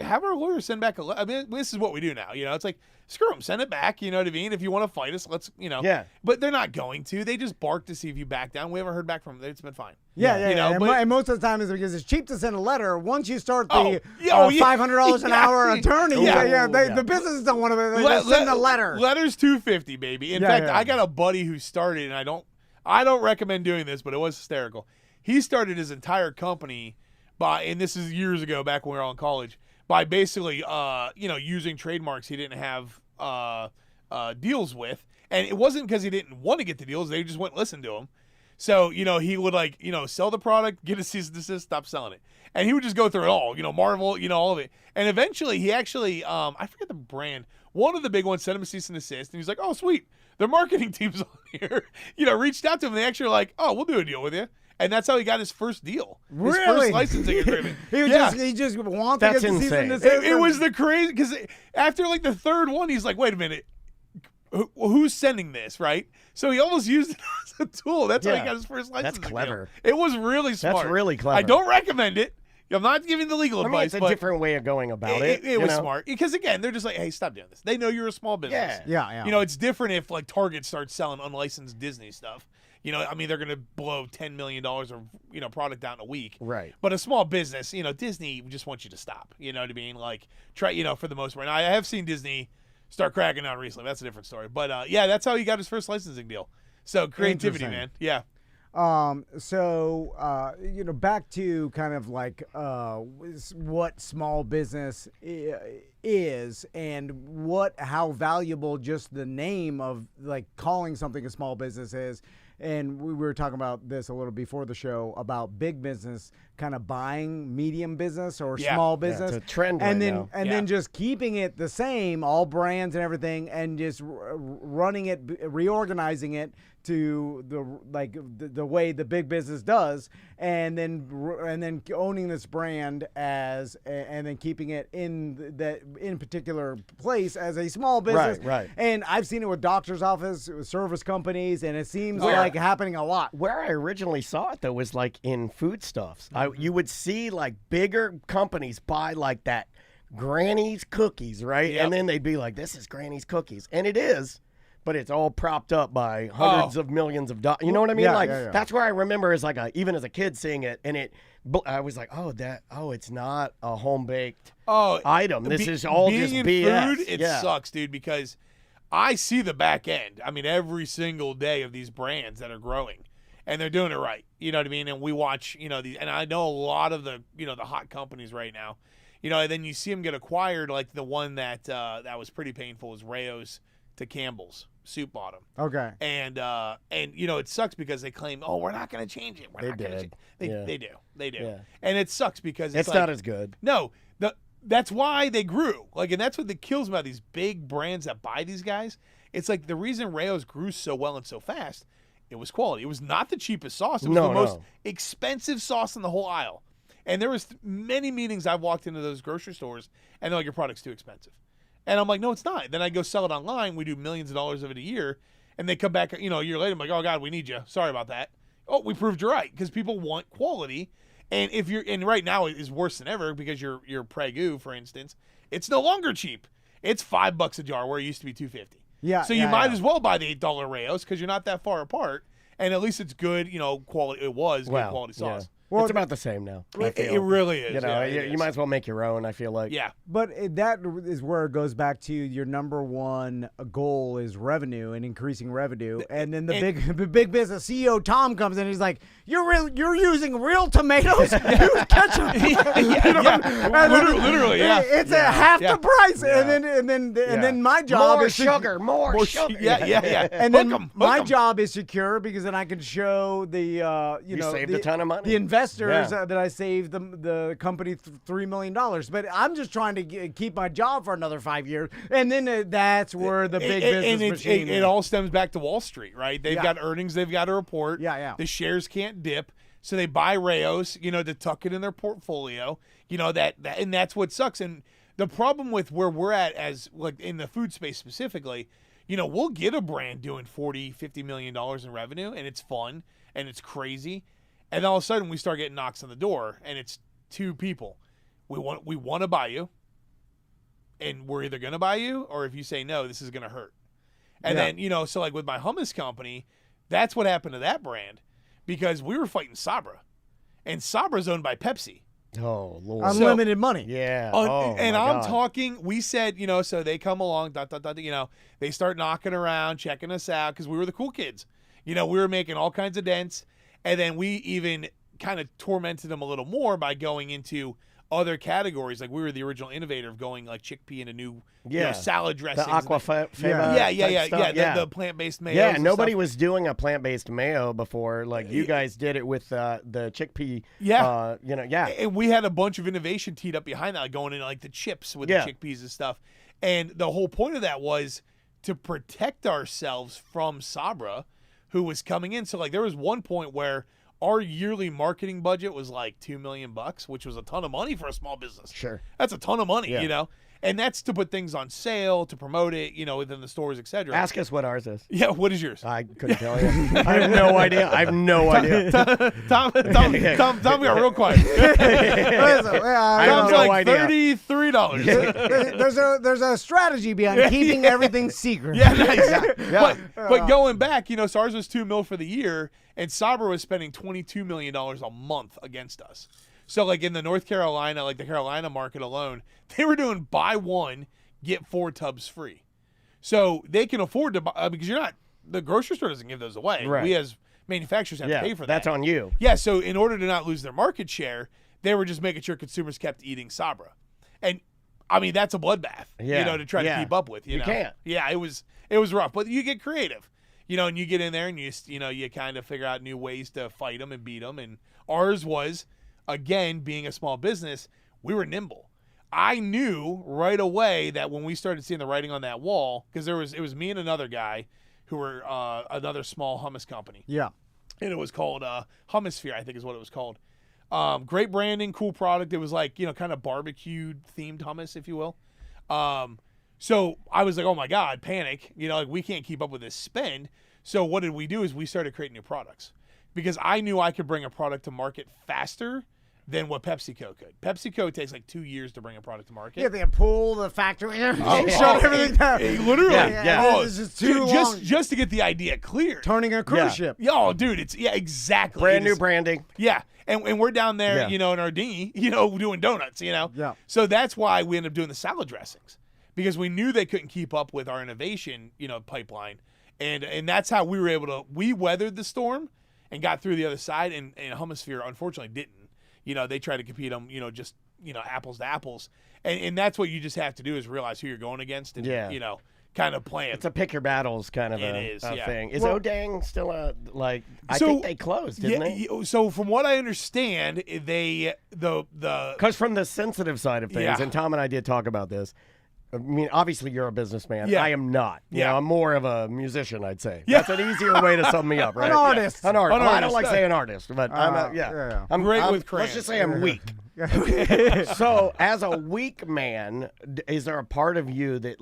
have our lawyers send back a letter. I mean, this is what we do now. You know, it's like, screw them, send it back. You know what I mean? If you want to fight us, let's, you know. Yeah. But they're not going to. They just bark to see if you back down. We haven't heard back from them. It's been fine. Yeah. You know, and most of the time it's because it's cheap to send a letter. Once you start the $500 an hour attorney, the businesses don't want to. They just send a letter. Letter's $250, baby. In fact, I got a buddy who started, and I don't recommend doing this, but it was hysterical. He started his entire company and this is years ago, back when we were all in college, by basically, using trademarks he didn't have deals with. And it wasn't because he didn't want to get the deals. They just wouldn't listen to him. So, you know, he would sell the product, get a cease and desist, stop selling it. And he would just go through it all, Marvel, all of it. And eventually he actually, I forget the brand, one of the big ones sent him a cease and desist. And he's like, oh, sweet. Their marketing team's on here. Reached out to him. And they actually were like, oh, we'll do a deal with you. And that's how he got his first deal. His first licensing agreement. he just wants to get the cease and desist. It was the crazy, because after like the third one, he's like, wait a minute. Who's sending this, right? So he almost used it as a tool. That's how he got his first license. That's clever. It was really smart. That's really clever. I don't recommend it. I'm not giving the legal advice. It's a different way of going about it. It was smart. Because, again, they're just like, hey, stop doing this. They know you're a small business. Yeah. It's different if, like, Target starts selling unlicensed Disney stuff. They're going to blow $10 million of, product out in a week. Right. But a small business, Disney just wants you to stop. You know what I mean? Like, try, for the most part. Now, I have seen Disney start cracking out recently. That's a different story. But, that's how he got his first licensing deal. So, creativity, man. Yeah. Back to kind of like what small business is and how valuable just the name of like calling something a small business is. And we were talking about this a little before the show about big business kind of buying medium business or Yeah. small Yeah, business, it's a trend and right then now. then just keeping it the same, all brands and everything, and just running it, reorganizing it to the way the big business does, and then owning this brand and then keeping it in particular place as a small business. Right. And I've seen it with doctor's office, with service companies, and it seems like happening a lot. Where I originally saw it, though, was like in foodstuffs. You would see like bigger companies buy like that Granny's cookies, right? Yep. And then they'd be like, this is Granny's cookies. And it is, but it's all propped up by hundreds of millions of dollars. You know what I mean? Yeah, That's where I remember as like even as a kid seeing it, and I was like, it's not a home baked item. This is all being just in BS. food. It sucks, dude, because I see the back end. I mean, every single day of these brands that are growing, and they're doing it right. You know what I mean? And we watch, these, and I know a lot of the, the hot companies right now. And then you see them get acquired. Like the one that was pretty painful was Rayo's to Campbell's Soup Bottom. Okay. And it sucks because they claim, oh, we're not going to change it. They did. They do. Yeah. And it sucks because It's like, not as good. No, that's why they grew. And that's what kills me about these big brands that buy these guys. It's like the reason Rayo's grew so well and so fast, it was quality. It was not the cheapest sauce. It was the most expensive sauce in the whole aisle. And there was many meetings I've walked into those grocery stores, and they're like, your product's too expensive. And I'm like, no, it's not. Then I go sell it online. We do millions of dollars of it a year. And they come back, a year later. I'm like, oh, God, we need you. Sorry about that. Oh, we proved you're right, because people want quality. And and right now it is worse than ever because your Prego, for instance, it's no longer cheap. It's $5 a jar where it used to be $2.50. Yeah. So you might as well buy the $8 Rayos because you're not that far apart. And at least it's good, quality. It was good quality sauce. Yeah. Well, it's about the same now. It really is. You might as well make your own, I feel like. Yeah. But that is where it goes back to your number one goal is revenue and increasing revenue. And then the big business CEO Tom comes in and he's like, you're using real tomatoes? Use ketchup. Literally, yeah. It's a half the price. Yeah. And then my job more is sugar, more sugar. Yeah. And then my job is secure because then I can show the you saved a ton of money. The investors that I saved the company $3 million. But I'm just trying to keep my job for another 5 years. And then that's where the big business machine it all stems back to Wall Street, right? They've got earnings they've got to report. Yeah. The shares can't dip. So they buy Rayos, to tuck it in their portfolio. And that's what sucks. And the problem with where we're at as like in the food space specifically, we'll get a brand doing $40-50 million in revenue, and it's fun and it's crazy. And all of a sudden we start getting knocks on the door, and it's two people. We want to buy you, and we're either going to buy you, or if you say no, this is going to hurt. And then, so like with my hummus company, that's what happened to that brand because we were fighting Sabra, and Sabra's owned by Pepsi. Oh, Lord. Unlimited money. Yeah. And I'm talking, we said, so they come along, they start knocking around, checking us out because we were the cool kids. We were making all kinds of dents. And then we even kind of tormented them a little more by going into other categories. Like we were the original innovator of going like chickpea into new salad dressings. The aquafaba the plant-based mayo. Yeah, nobody was doing a plant-based mayo before. Like you guys did it with the chickpea. Yeah. And we had a bunch of innovation teed up behind that, like going into like the chips with the chickpeas and stuff. And the whole point of that was to protect ourselves from Sabra, who was coming in. So like there was one point where our yearly marketing budget was like $2 million, which was a ton of money for a small business. Sure. That's a ton of money, And that's to put things on sale, to promote it, within the stores, etc. Ask us what ours is. Yeah, what is yours? I couldn't tell you. I have no idea. Tom got real quiet. Tom's like $33. There's a strategy behind keeping everything secret. Yeah, nice. But going back, so ours was $2 million for the year, and Sabra was spending $22 million a month against us. So like in the North Carolina, like the Carolina market alone, they were doing buy one, get 4 tubs free. So they can afford to buy, because the grocery store doesn't give those away. Right. We as manufacturers have to pay for that. That's on you. Yeah, so in order to not lose their market share, they were just making sure consumers kept eating Sabra. And I mean, that's a bloodbath, to try to keep up with. You know? Can't. Yeah, it was rough, but you get creative, and you get in there and you kind of figure out new ways to fight them and beat them. And ours was again, being a small business, we were nimble. I knew right away that when we started seeing the writing on that wall, because it was me and another guy who were another small hummus company. Yeah. And it was called Hummus, I think is what it was called. Great branding, cool product. It was like, kind of barbecued themed hummus, if you will. So I was like, oh my God, panic. Like we can't keep up with this spend. So what did we do is we started creating new products because I knew I could bring a product to market faster than what PepsiCo could. PepsiCo takes like 2 years to bring a product to market. Yeah, they pull the factory and everything, shut everything down. Literally. Yeah. It's just too long. Just to get the idea clear. Turning a cruise ship. Oh, dude, exactly. Brand new branding. Yeah. And we're down there, in our dinghy, doing donuts, Yeah. So that's why we ended up doing the salad dressings because we knew they couldn't keep up with our innovation, pipeline. And that's how we were able to, we weathered the storm and got through the other side. And Hummusphere, unfortunately, didn't. They try to compete them, just, apples to apples. And that's what you just have to do is realize who you're going against and, kind of plan. It's a pick your battles kind of a thing. Is Odang still I think they closed, didn't they? So from what I understand, because from the sensitive side of things, and Tom and I did talk about this. I mean, obviously you're a businessman. Yeah. I am not. I'm more of a musician, I'd say. Yeah. That's an easier way to sum me up, right? An artist. An artist. An Well, I don't artist. like saying artist, but I'm great with let's crayons. just say I'm weak. So, as a weak man, is there a part of you that,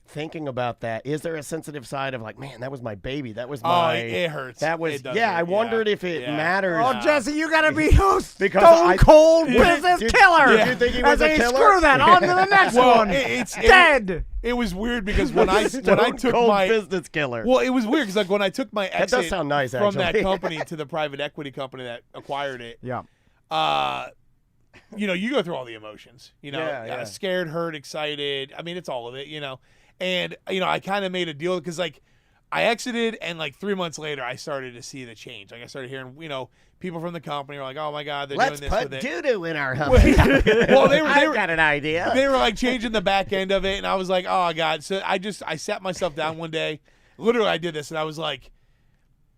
thinking about that, is there a sensitive side of, man, that was my baby. That was my... it hurts. That was... It does I hurt. wondered if it matters. Oh, Jesse, you got to be Because stone cold business killer. Did you think he was a killer? Screw that. On to the next one. It's dead. It was weird because when I took my business killer. Well, it was weird because when I took my exit does sound nice, from that actually. company to the private equity company that acquired it. Yeah. You go through all the emotions. Yeah. Scared, hurt, excited. I mean, it's all of it. And I kind of made a deal because I exited and 3 months later I started to see the change. I started hearing people from the company were like, oh my God, they're Let's doing this put with it. doo-doo in our hummus. Well, they I've were got an idea. They were changing the back end of it, and I was like, oh God. So I sat myself down one day. Literally, I did this, and I was like,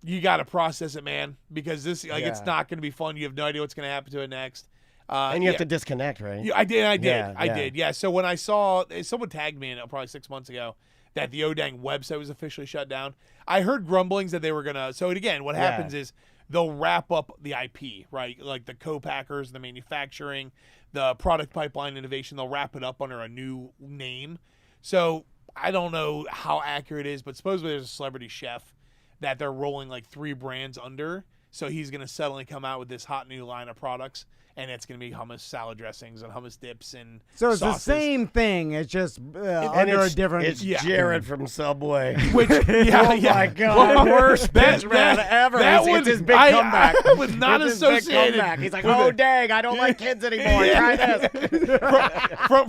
you got to process it, man, because this it's not going to be fun. You have no idea what's going to happen to it next. And you have to disconnect, right? I did. I Yeah. did. Yeah. So when I saw someone tagged me in probably 6 months ago that the Odang website was officially shut down, I heard grumblings that they were gonna. So again, what happens is they'll wrap up the IP, right? Like the co-packers, the manufacturing, the product pipeline innovation. They'll wrap it up under a new name. So I don't know how accurate it is, but supposedly there's a celebrity chef that they're rolling 3 brands under. So he's gonna suddenly come out with this hot new line of products. And it's going to be hummus salad dressings and hummus dips and So it's sauces. the same thing. It's just under a different... It's Jared from Subway. Which, oh my God, worst pitch man ever. It's his big comeback. I was not It's his big associated. comeback. He's like, oh dang, I don't like kids anymore. Try this.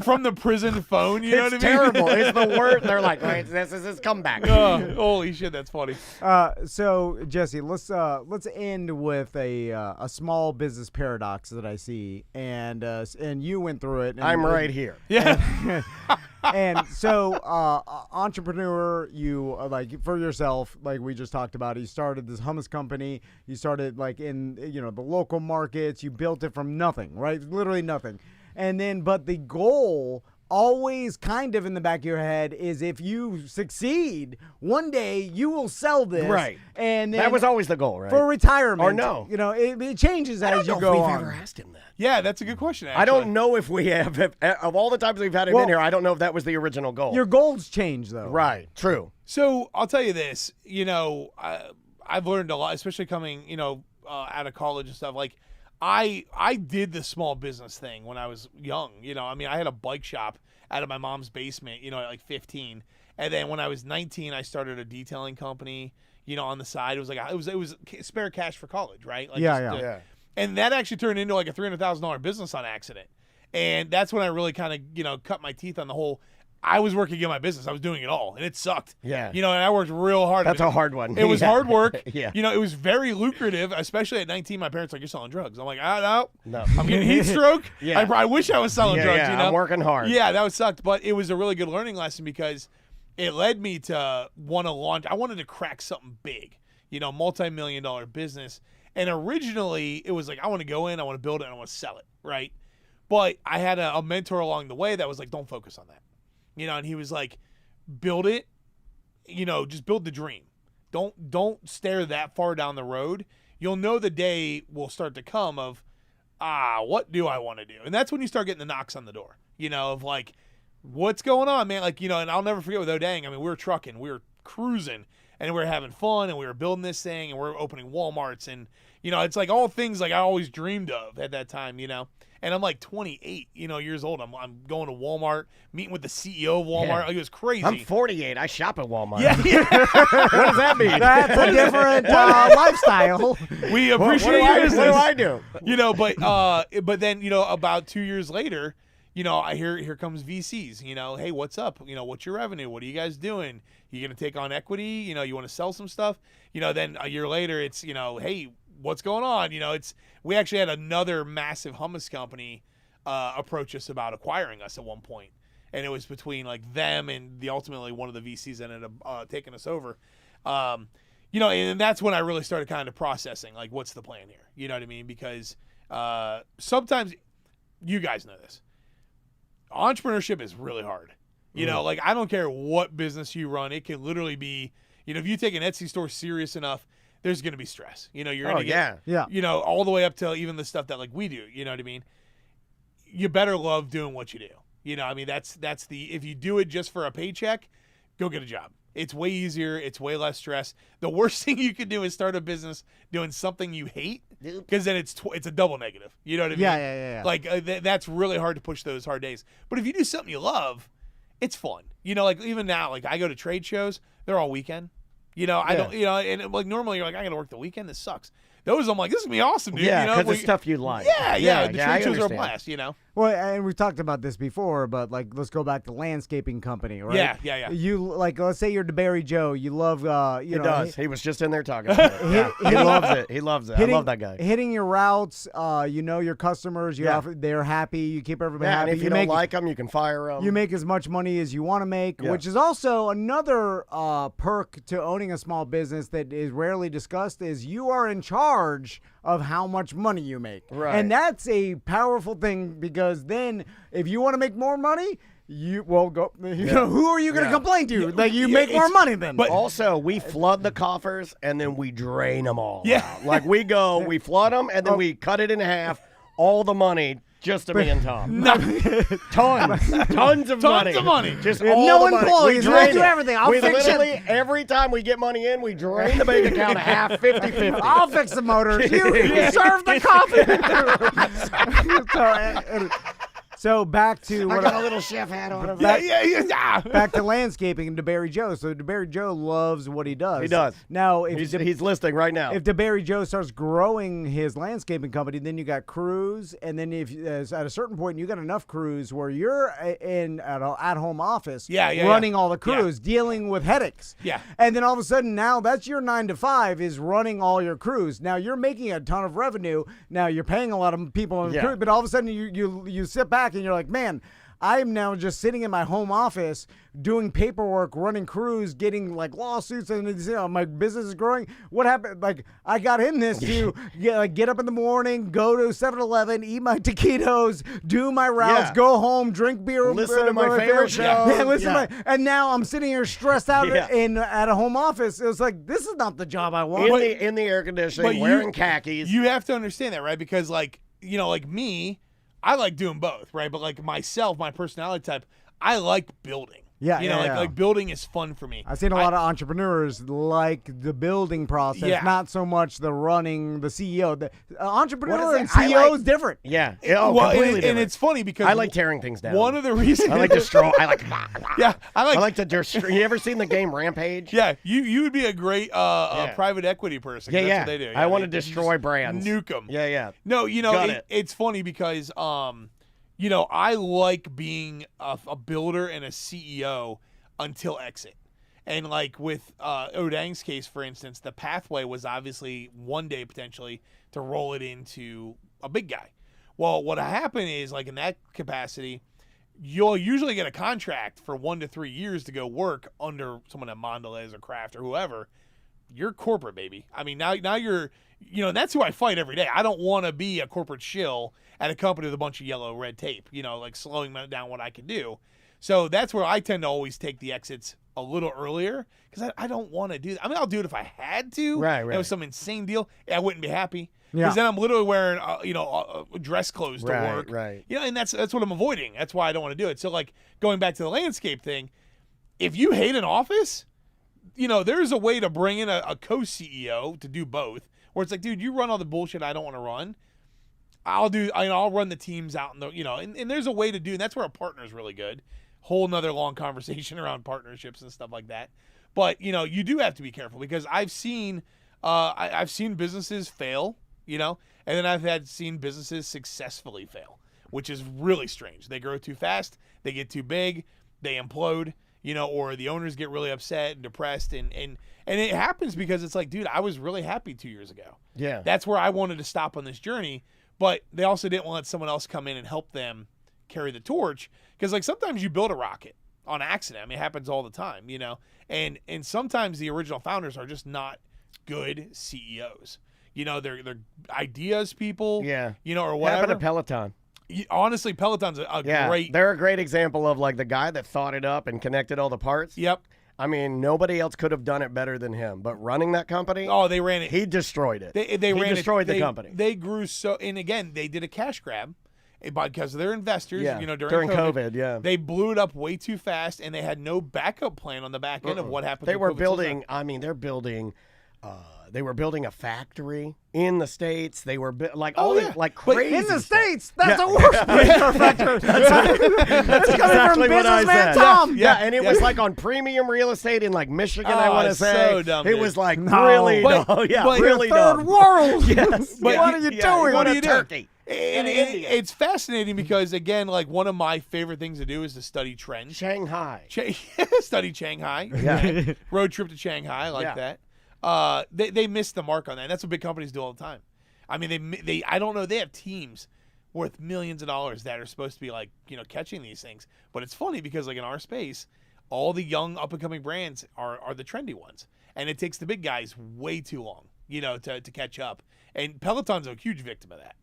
from the prison phone, you know what I mean? It's terrible. It's the worst. They're like, wait, this is his comeback. Holy shit, that's funny. So Jesse, let's end with a small business paradox that I see, and you went through it. And, I'm right here. Yeah. And so, entrepreneur, you for yourself, like we just talked about, you started this hummus company. You started in the local markets. You built it from nothing, right? Literally nothing. And then, but the goal always kind of in the back of your head is if you succeed, one day you will sell this. Right. And then That was always the goal, right? for retirement. Or no. It changes I don't as you know go if we've on. ever asked him that. Yeah, that's a good question, actually. I don't know if we have. Of all the times we've had him in here, I don't know if that was the original goal. Your goals change, though. Right. True. So I'll tell you this, I've learned a lot, especially coming, out of college and stuff. I did the small business thing when I was young. I had a bike shop out of my mom's basement, at 15. And then when I was 19, I started a detailing company, on the side. It was it was spare cash for college, right? Yeah. And that actually turned into a $300,000 business on accident. And that's when I really kind of, cut my teeth on the whole. I was working in my business. I was doing it all, and it sucked. Yeah. And I worked real hard. That's a hard one. It was hard work. Yeah. It was very lucrative, especially at 19. My parents were like, you're selling drugs. I'm like, no. No. I'm getting heat stroke. Yeah. I wish I was selling drugs, I'm working hard. Yeah, that sucked. But it was a really good learning lesson because it led me to want to launch. I wanted to crack something big, multi-million-dollar business. And originally, it was like, I want to go in, I want to build it, and I want to sell it, right? But I had a mentor along the way that was like, don't focus on that. And he was like, build it, just build the dream. Don't stare that far down the road. You'll know the day will start to come of, what do I want to do? And that's when you start getting the knocks on the door, of like, what's going on, man? Like, and I'll never forget with Odang. I mean, we were trucking, we were cruising, and we were having fun, and we were building this thing, and we're opening Walmarts, and, it's like all things like I always dreamed of at that time, And I'm like 28, years old. I'm going to Walmart, meeting with the CEO of Walmart. Yeah. Like, it was crazy. I'm 48. I shop at Walmart. Yeah. What does that mean? That's a different lifestyle. We appreciate what your business. What do I do? But then, about 2 years later, I hear here comes VCs. Hey, what's up? What's your revenue? What are you guys doing? You gonna take on equity? You want to sell some stuff? Then a year later, it's hey, what's going on? We actually had another massive hummus company approach us about acquiring us at one point, and it was between like them and ultimately one of the VCs that ended up taking us over. And that's when I really started kind of processing like, what's the plan here? You know what I mean? Because sometimes, you guys know this, entrepreneurship is really hard. Like, I don't care what business you run, it can literally be, if you take an Etsy store serious enough, there's going to be stress. You're going to get, all the way up to even the stuff that like we do, you know what I mean? You better love doing what you do. I mean, that's if you do it just for a paycheck, go get a job. It's way easier. It's way less stress. The worst thing you could do is start a business doing something you hate, because then it's a double negative. You know what I mean? Yeah. Like that's really hard to push those hard days. But if you do something you love, it's fun. Like even now, like I go to trade shows, they're all weekend. I don't, and like normally you're like, I got to work the weekend. This sucks. Those I'm like, this is gonna be awesome, dude. Yeah, because it's stuff you like. Yeah. The trade shows are a blast. Well, and we've talked about this before, but like, let's go back to landscaping company, right? Yeah. You like, let's say you're DeBerry Joe. You love, He does. He was just in there talking about it. He loves it. He loves it. I love that guy. Hitting your routes, your customers. They're happy. You keep everybody happy. And if you don't like them, you can fire them. You make as much money as you want to make, which is also another perk to owning a small business that is rarely discussed. Is you are in charge of how much money you make. Right. And that's a powerful thing, because then if you want to make more money, who are you going to complain to? Like, you make more money then. But also, we flood the coffers and then we drain them all. Yeah. out. Like we flood them and then we cut it in half, all the money just to me and Tom. Tons of money. Just all no the money. employees. We'll do everything. I'll fix it. Every time we get money in, we drain the bank account a half, 50-50. I'll fix the motors. You serve the coffee. So back to I got a little chef hat on. Back to landscaping and DeBerry Joe. So DeBerry Joe loves what he does. He does. Now, if he's listing right now. If DeBerry Joe starts growing his landscaping company, then you got crews, and then if at a certain point you got enough crews where you're in at home office, running all the crews, dealing with headaches. Yeah. And then all of a sudden now that's your 9 to 5 is running all your crews. Now you're making a ton of revenue. Now you're paying a lot of people on the crew, but all of a sudden you sit back and you're like, man, I am now just sitting in my home office doing paperwork, running crews, getting like lawsuits, and my business is growing. What happened? Like, I got in this to get up in the morning, go to 7-Eleven, eat my taquitos, do my routes, go home, drink beer, listen to my favorite show. And now I'm sitting here stressed out at a home office. It was like, this is not the job I want. In the air conditioning, wearing khakis. You have to understand that, right? Because like me, I like doing both, right? But like myself, my personality type, I like building. Like building is fun for me. I've seen a lot of entrepreneurs like the building process, not so much the running, the CEO. The entrepreneur and CEO is different. Yeah. Completely different. And it's funny because I like tearing things down. One of the reasons I like destroy. I like to destroy. You ever seen the game Rampage? Yeah, you would be a great private equity person. That's what they do. I want to destroy brands. Nuke them. Yeah. No, it's funny because I like being a builder and a CEO until exit. And like with Odang's case, for instance, the pathway was obviously one day potentially to roll it into a big guy. Well, what happened is, like in that capacity, you'll usually get a contract for 1 to 3 years to go work under someone at Mondelez or Kraft or whoever. you're corporate, baby. I mean, now you're, and that's who I fight every day. I don't want to be a corporate shill at a company with a bunch of yellow red tape, like slowing down what I can do. So that's where I tend to always take the exits a little earlier because I don't want to do that. I mean, I'll do it if I had to. Right. It was some insane deal. I wouldn't be happy. Yeah. Because then I'm literally wearing, dress clothes to work. Right. And that's what I'm avoiding. That's why I don't want to do it. So, like, going back to the landscape thing, if you hate an office, there's a way to bring in a co-CEO to do both, where it's like, dude, you run all the bullshit I don't want to run. I'll run the teams out, and there's a way to do, and that's where a partner is really good. Whole nother long conversation around partnerships and stuff like that. But, you do have to be careful because I've seen businesses fail, and then I've seen businesses successfully fail, which is really strange. They grow too fast, they get too big, they implode, or the owners get really upset and depressed, and it happens because it's like, dude, I was really happy 2 years ago. Yeah. That's where I wanted to stop on this journey, but they also didn't want someone else come in and help them carry the torch because, like, sometimes you build a rocket on accident. I mean, it happens all the time, and sometimes the original founders are just not good CEOs. They're ideas people. Yeah. Or whatever. Happened to Peloton. Honestly, Peloton's a great. They're a great example of like the guy that thought it up and connected all the parts. Yep. I mean, nobody else could have done it better than him. But running that company, they ran it. He destroyed it. They destroyed the company. They grew so, and again, they did a cash grab because of their investors. Yeah. During COVID, yeah. They blew it up way too fast, and they had no backup plan on the back end of what happened. They to were COVID. building. I mean, they're building. They were building a factory in the States. They were like crazy. In the stuff. States, that's the worst place for a factory. That's exactly what I businessman said. Tom. Yeah, and it was like on premium real estate in like Michigan. I want to say so dumb, it dude. was like No. really But- dumb. Yeah, but really Third dumb. world. Yes. What Yeah. are you doing? What Go are to you doing? Turkey. And it's fascinating because, again, like one of my favorite things to do is to study trends. Shanghai. Study Shanghai. Yeah. Road trip to Shanghai, like Yeah. that. They missed the mark on that. And that's what big companies do all the time. I mean, they I don't know. They have teams worth millions of dollars that are supposed to be like, catching these things. But it's funny because, like, in our space, all the young up and coming brands are the trendy ones, and it takes the big guys way too long, to catch up. And Peloton's a huge victim of that.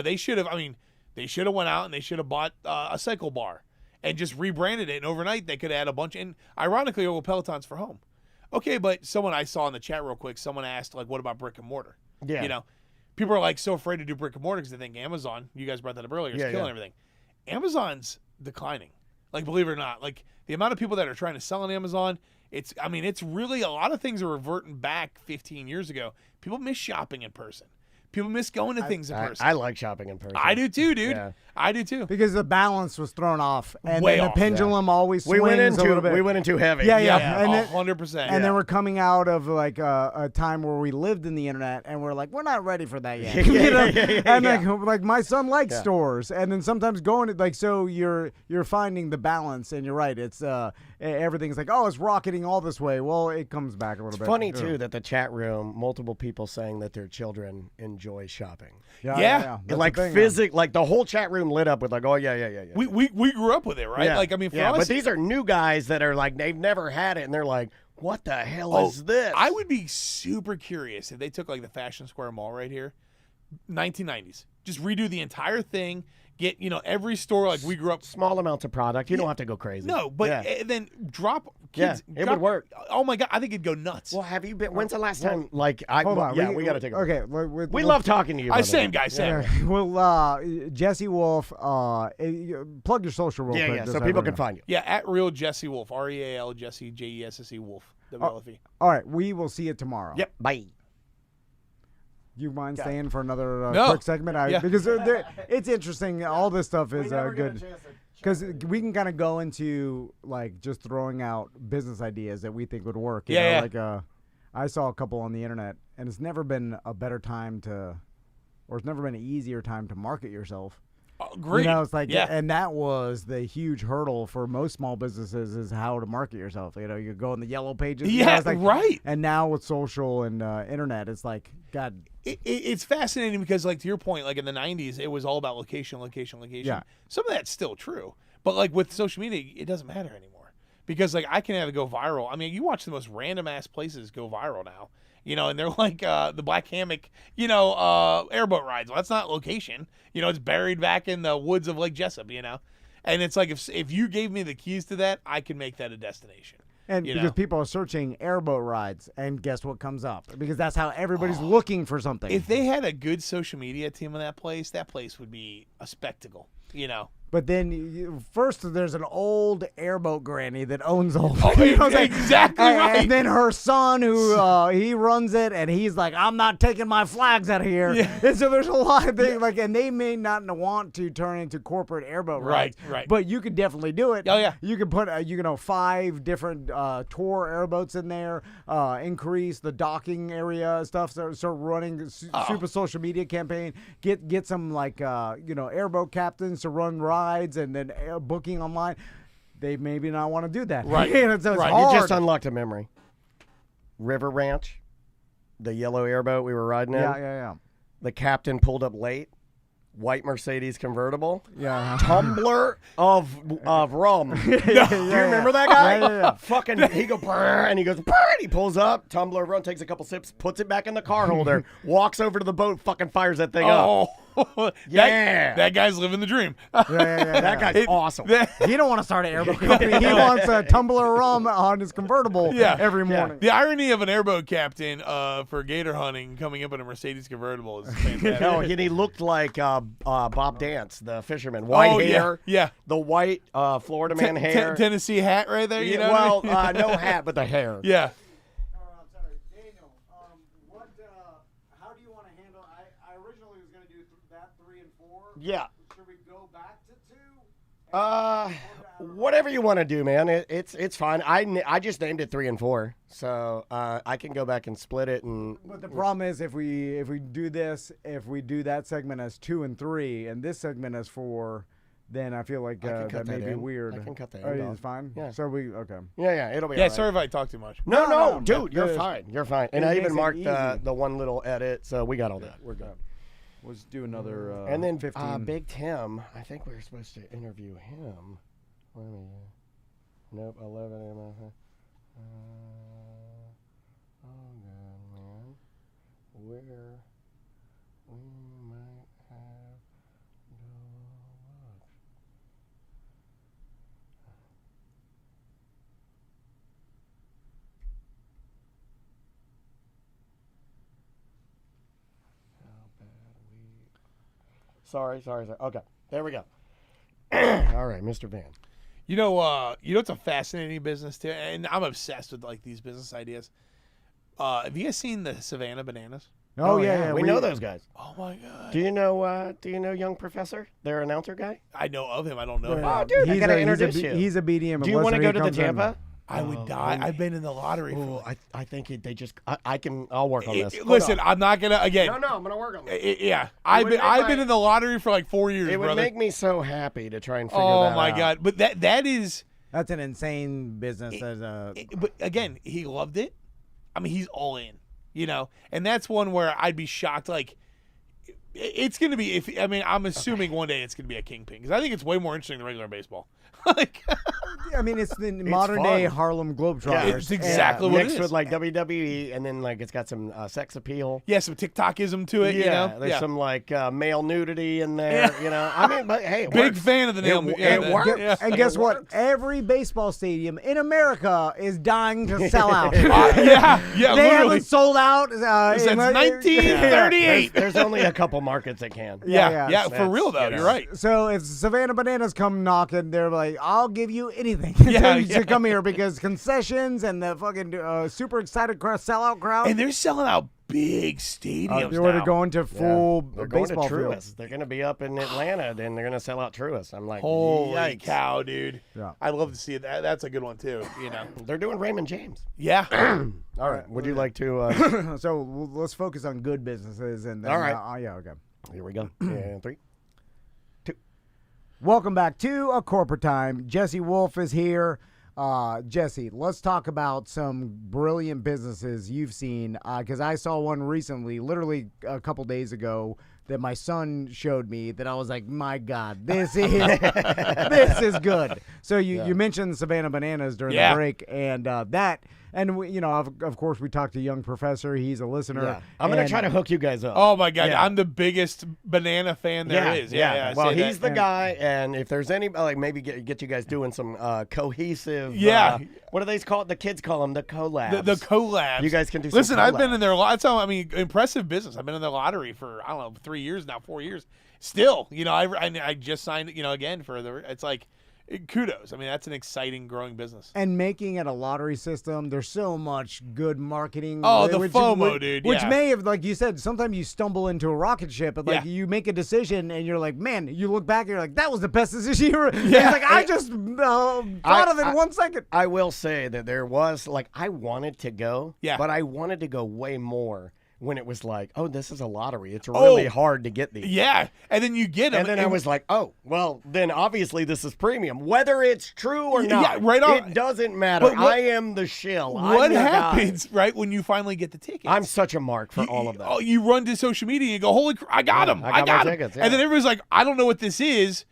They should have. I mean, they should have went out and they should have bought a cycle bar and just rebranded it. And overnight, they could add a bunch. And ironically, Peloton's for home. Okay, but someone I saw in the chat real quick, someone asked, like, what about brick and mortar? Yeah. People are like so afraid to do brick and mortar because they think Amazon, you guys brought that up earlier, is killing everything. Amazon's declining. Like, believe it or not, like the amount of people that are trying to sell on Amazon, it's really a lot of things are reverting back 15 years ago. People miss shopping in person. People miss going to things in person. I like shopping in person. I do too, dude. Yeah. I do too. Because the balance was thrown off, and Way then the off, pendulum always swings We went a little bit. in too heavy. Yeah. Yeah, And then, 100%. and then we're coming out of like a time where we lived in the internet, and we're like, we're not ready for that yet. And like my son likes stores, and then sometimes going to like, so you're finding the balance, and you're right. It's everything's like, oh, it's rocketing all this way. Well, it comes back a little bit. Funny too that the chat room, multiple people saying that their children enjoy shopping. Yeah. That's Like the thing, like the whole chat room lit up with like, oh yeah. We grew up with it, right? Yeah. Like, I mean, for yeah, us, but these are new guys that are like they've never had it, and they're like, what the hell is this? I would be super curious if they took like the Fashion Square Mall right here, 1990s, just redo the entire thing. Get every store like we grew up. Small amounts of product. You don't have to go crazy. No, but then drop kids. It would work. Oh my god, I think it'd go nuts. Well, have you been? When's the last time? Like, Hold on. Yeah, we got to take a break. Okay. We love talking to you. Same guy, same. Yeah. Well, Jesse Wolfe, plug your social real quick. Yeah, just so people can find you. Yeah, at real Jesse Wolfe, REAL Jesse JESSE Wolfe, WLFE. All right, we will see you tomorrow. Yep. Bye. You mind staying for another No. quick segment? Because it's interesting. All this stuff is good. Because we can kind of go into like just throwing out business ideas that we think would work. You know? Like I saw a couple on the internet, and it's never been a better time or it's never been an easier time to market yourself. Great. It's like, and that was the huge hurdle for most small businesses is how to market yourself. You go in the yellow pages. Yeah, it's like, right. And now with social and internet, it's like, God. It's fascinating because, like, to your point, like in the 90s, it was all about location. Yeah. Some of that's still true. But, like, with social media, it doesn't matter anymore. Because, like, I can have it go viral. I mean, you watch the most random-ass places go viral now. And they're like the Black Hammock, airboat rides. Well, that's not location. It's buried back in the woods of Lake Jessup, And it's like if you gave me the keys to that, I could make that a destination. And because people are searching airboat rides, and guess what comes up? Because that's how everybody's looking for something. If they had a good social media team on that place would be a spectacle, But then first there's an old airboat granny that owns all. Exactly right. And then her son, who he runs it, and he's like, "I'm not taking my flags out of here." Yeah. And so there's a lot of things and they may not want to turn into corporate airboat rides, right. But you could definitely do it. Oh, yeah. You could put 5 different tour airboats in there, increase the docking area stuff. Start running super social media campaign. Get some airboat captains to run rides. And then booking online, they maybe not want to do that. Right. So it's right. hard. You just unlocked a memory. River Ranch, the yellow airboat we were riding in. Yeah. The captain pulled up late. White Mercedes convertible. Yeah. Tumbler of rum. Do you remember that guy? Yeah. Fucking, he go brrr, and he goes brrr, and he pulls up. Tumbler of rum, takes a couple sips, puts it back in the car holder, walks over to the boat, fucking fires that thing up. Yeah. That guy's living the dream. That guy's awesome. He don't want to start an airboat company. He wants a tumbler of rum on his convertible every morning. The irony of an airboat captain for gator hunting coming up in a Mercedes convertible is fantastic. No, and he looked like Bob Dance, the fisherman. White hair. Yeah. The white Florida man hair. Tennessee hat right there, you know? Well, no hat, but the hair. Yeah. I'm sorry, Daniel. How do you want to handle? I originally was going to do that 3 and 4. Yeah. Should we go back to 2? Whatever you want to do, man. It's fine. I just named it 3 and 4, so I can go back and split it. But the problem is if we do this, if we do that segment as 2 and 3, and this segment as 4, then I feel like that may be weird. I can cut that. It's fine. Yeah. So okay. Yeah. It'll be. Yeah. all right. Sorry if I talk too much. No, dude, you're fine. You're fine. And It I makes even it marked easy. the one little edit, so we got all that. We're good. Let's do another. And then 15. Big Tim. I think we were supposed to interview him. Nope, 11 a.m. Oh, God, man. Where we might have no luck. How bad we... Sorry. Okay, there we go. All right, Mr. Van. You know it's a fascinating business too, and I'm obsessed with these business ideas. Have you guys seen the Savannah Bananas? Oh yeah. We know those guys. Oh my God. Do you know Young Professor, their announcer guy? I know of him. I don't know him. Oh, dude, I gotta introduce you. He's a BDM. Do you want to go to the Tampa? I would die. I've been in the lottery. For I think they just. I'll work on this. Listen, I'm not gonna again. No, I'm gonna work on this. Yeah, I've been in the lottery for like 4 years. It would brother. make me so happy to try and figure that out. Oh my God! But that's an insane business. But again, he loved it. I mean, he's all in. And that's one where I'd be shocked. Like, it's gonna be. I'm assuming one day it's gonna be a kingpin because I think it's way more interesting than regular baseball. It's the modern day Harlem Globetrotters. Yeah, it's exactly what it mixed is. with like WWE, and then it's got some sex appeal. Yeah, some TikTokism to it. There's some male nudity in there. But hey, big fan of the nail. It works. Yeah. And guess what? Every baseball stadium in America is dying to sell out. Yeah. They Literally. haven't sold out Since 1938. There's only a couple markets that can. Yeah, for real though. You're right. So if Savannah Bananas come knocking, they're like, "I'll give you anything to come here because concessions and the fucking super excited sellout crowd." And they're selling out big stadiums They're now. going to full They're going to baseball Truist. fields. They're going to be up in Atlanta, and they're going to sell out Truist. I'm like, Holy yikes. cow, dude. Yeah. I'd love to see it. That's a good one too. They're doing Raymond James. Yeah. All right. Would you like to? So let's focus on good businesses and then, All right. okay. Here we go. And 3. Welcome back to A Corporate Time. Jesse Wolfe is here. Jesse, let's talk about some brilliant businesses you've seen because I saw one recently, literally a couple days ago, that my son showed me that I was like, my God, this is good. So you mentioned Savannah Bananas during the break, and of course we talked to Young Professor. He's a listener. Yeah. I'm gonna try to hook you guys up. Oh my God, I'm the biggest banana fan there is. Well, he's the guy, and if there's any, like, maybe get you guys doing some cohesive. What do they call it? The kids call them the collabs. The collabs. You guys can do. Listen, some I've been in their. Impressive business. I've been in their lottery for 3 years now, 4 years. Still, I just signed. Again for the. It's like. Kudos. I mean, that's an exciting, growing business. And making it a lottery system, there's so much good marketing. Oh, the FOMO, dude. Which may have, like you said, sometimes you stumble into a rocket ship, and you make a decision, and you're like, man, you look back, and you're like, that was the best decision you ever. Yeah. It's like, I just thought of it in 1 second. I will say that there was, like, I wanted to go, but I wanted to go way more. When it was like, oh, this is a lottery. It's really hard to get these. Yeah. And then you get them. And then I was like, oh, well, then obviously this is premium. Whether it's true or not, it doesn't matter. I am the shill. What happens, right, when you finally get the tickets? I'm such a mark for all of that. Oh, you run to social media and go, holy crap, I got them. I got them. Tickets, And then everybody's like, I don't know what this is.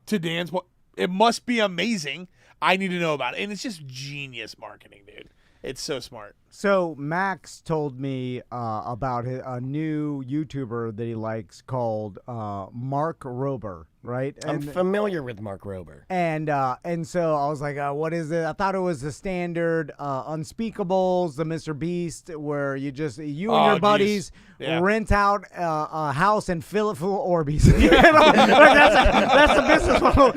To Dan's, it must be amazing. I need to know about it. And it's just genius marketing, dude. It's so smart. So Max told me about a new YouTuber that he likes called Mark Rober, right? I'm familiar with Mark Rober. And so I was like, what is it? I thought it was the standard Unspeakables, the Mr. Beast, where you and your buddies rent out a house and fill it full of Orbeez. That's the business model.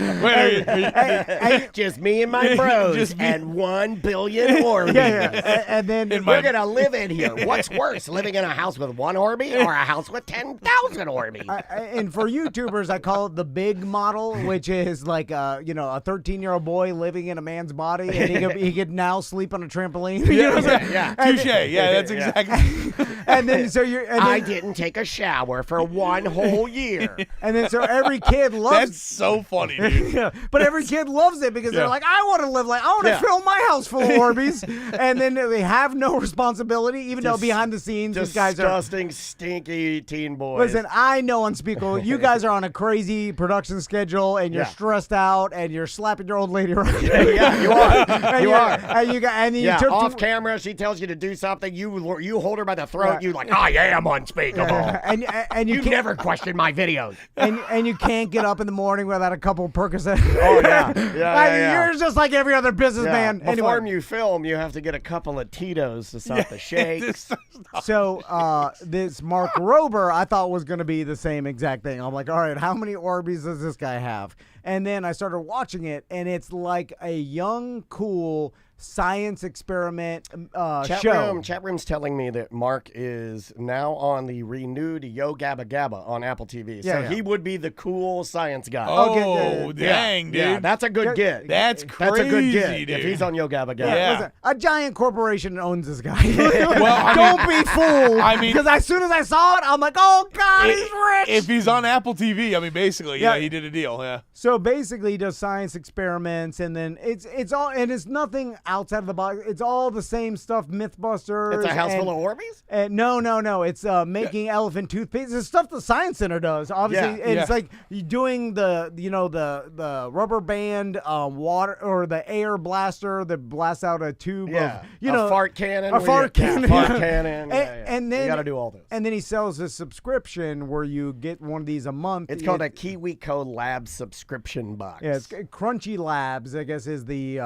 Just me and my bros and 1 billion Orbeez. And then we're going to live in here. What's worse, living in a house with 1 Orbeez or a house with 10,000 Orbeez? And for YouTubers, I call it the big model, which is like a 13-year-old boy living in a man's body, and he could now sleep on a trampoline. Touche. That's exactly. And then I didn't take a shower for 1 whole year. And then so every kid loves. That's so funny, dude. But every kid loves it because they're like, I want to live I want to fill my house full of Orbeez, and then they have no responsibility, even though behind the scenes these guys are disgusting, stinky teen boys. Listen, I know Unspeakable. You guys are on a crazy production schedule, and you're stressed out, and you're slapping your old lady around. You are. You are. And you turn off camera. She tells you to do something. You hold her by the throat. You like, I am unspeakable. And you never question my videos. And you can't get up in the morning without a couple Percocet. Oh yeah. You're just like every other businessman. Before you film, you have to get a couple of Tito's to stop the shakes. So this Mark Rober, I thought was going to be the same exact thing. I'm like, all right, how many Orbeez does this guy have? And then I started watching it, and it's like a young, cool science experiment show. Chat room's telling me that Mark is now on the renewed Yo Gabba Gabba on Apple TV. So he would be the cool science guy. Oh, dang, dude. Yeah, that's a good get. That's crazy, That's a good get dude. if he's on Yo Gabba Gabba. Yeah. Listen, a giant corporation owns this guy. Don't be fooled. I mean, because as soon as I saw it, I'm like, oh, God, he's rich. If he's on Apple TV, I mean, basically, he did a deal. Yeah. So basically, he does science experiments, and then it's all, and it's nothing outside of the box. It's all the same stuff, Mythbusters. It's a house full of Orbeez? No. It's making elephant toothpaste. It's stuff the Science Center does. Obviously, it's like you doing the rubber band water or the air blaster that blasts out a tube of a fart cannon. A fart cannon. Fart cannon. And then you got to do all this. And then he sells a subscription where you get one of these a month. It's called a KiwiCo Lab subscription box. Yeah, it's Crunchy Labs, I guess, is the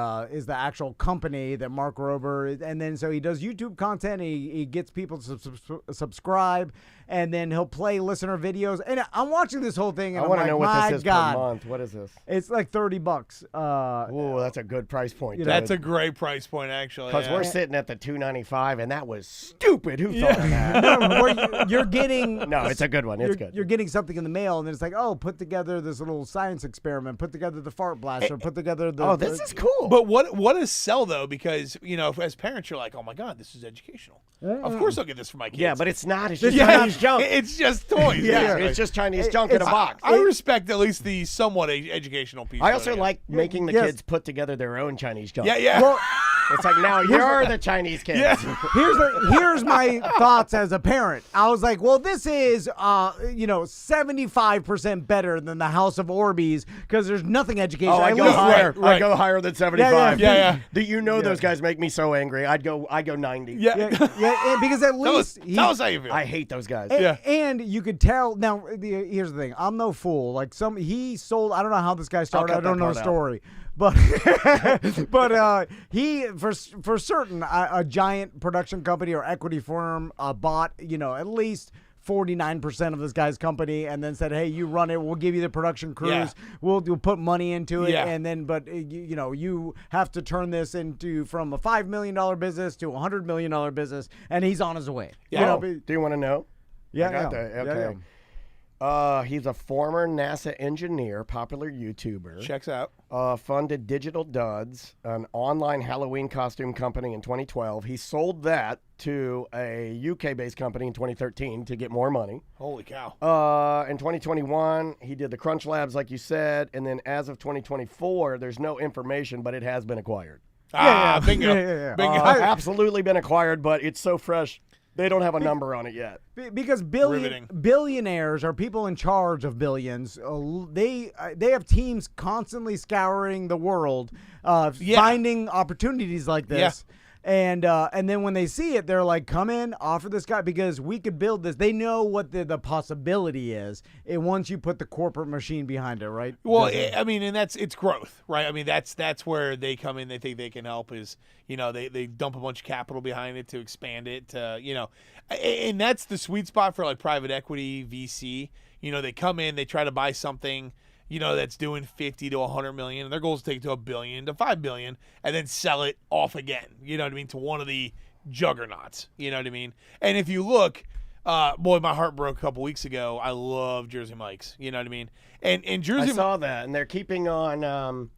actual company that Mark Rober, and then so he does YouTube content. He gets people to subscribe, and then he'll play listener videos. And I'm watching this whole thing, and I want to know what this is per God. month. What is this? It's like $30. Oh, that's a good price point. That's a great price point, actually. Because we're sitting at the $2.95, and that was stupid. Who thought of that? No, you're getting. No, it's a good one. It's good. You're getting something in the mail, and then it's like, oh, put together this little science experiment. Put together the fart blaster. Put together the. Oh, this is cool. But what is sell though? Because as parents, you're like, oh my God, this is educational. Of course, I'll get this for my kids. Yeah, but it's not. It's just Chinese junk. It's just toys. It's just Chinese junk in a box. I respect at least the somewhat educational piece. I also like making the kids put together their own Chinese junk. Yeah. Well, It's like, now you're the Chinese kids. Here's my thoughts as a parent. I was like, well, this is 75% better than the House of Orbeez because there's nothing educational. Oh, I go higher. I go higher than 75. Yeah. Do you know those guys make me so angry? I go 90. Yeah, because at least tell us how you feel. I hate those guys. And you could tell. Now, here's the thing. I'm no fool. Like he sold. I don't know how this guy started. I don't know the story. But he for certain a giant production company or equity firm bought at least 49% of this guy's company and then said, hey, you run it, we'll give you the production crews, we'll put money into it, and then you have to turn this from a $5 million business to a $100 million business, and he's on his way. Do you want to know? Yeah. Okay. He's a former NASA engineer, popular YouTuber. Checks out. Funded Digital Duds, an online Halloween costume company in 2012. He sold that to a UK-based company in 2013 to get more money. Holy cow. In 2021, he did the Crunch Labs, like you said, and then as of 2024, there's no information, but it has been acquired. Bingo. Bingo. Absolutely been acquired, but it's so fresh. They don't have a number on it yet. Because billionaires are people in charge of billions. They have teams constantly scouring the world, finding opportunities like this. And then when they see it, they're like, come in, offer this guy, because we could build this. They know what the possibility is once you put the corporate machine behind it, right? Well, and it's growth, right? I mean, that's where they come in. They think they can help is, they dump a bunch of capital behind it to expand it, and that's the sweet spot for like private equity, VC. They come in, they try to buy something, that's doing 50 to 100 million, and their goal is to take it to $1 billion to $5 billion, and then sell it off again. You know what I mean? To one of the juggernauts. You know what I mean? And if you look, my heart broke a couple weeks ago. I love Jersey Mike's. You know what I mean? And Jersey. I saw that, and they're keeping on.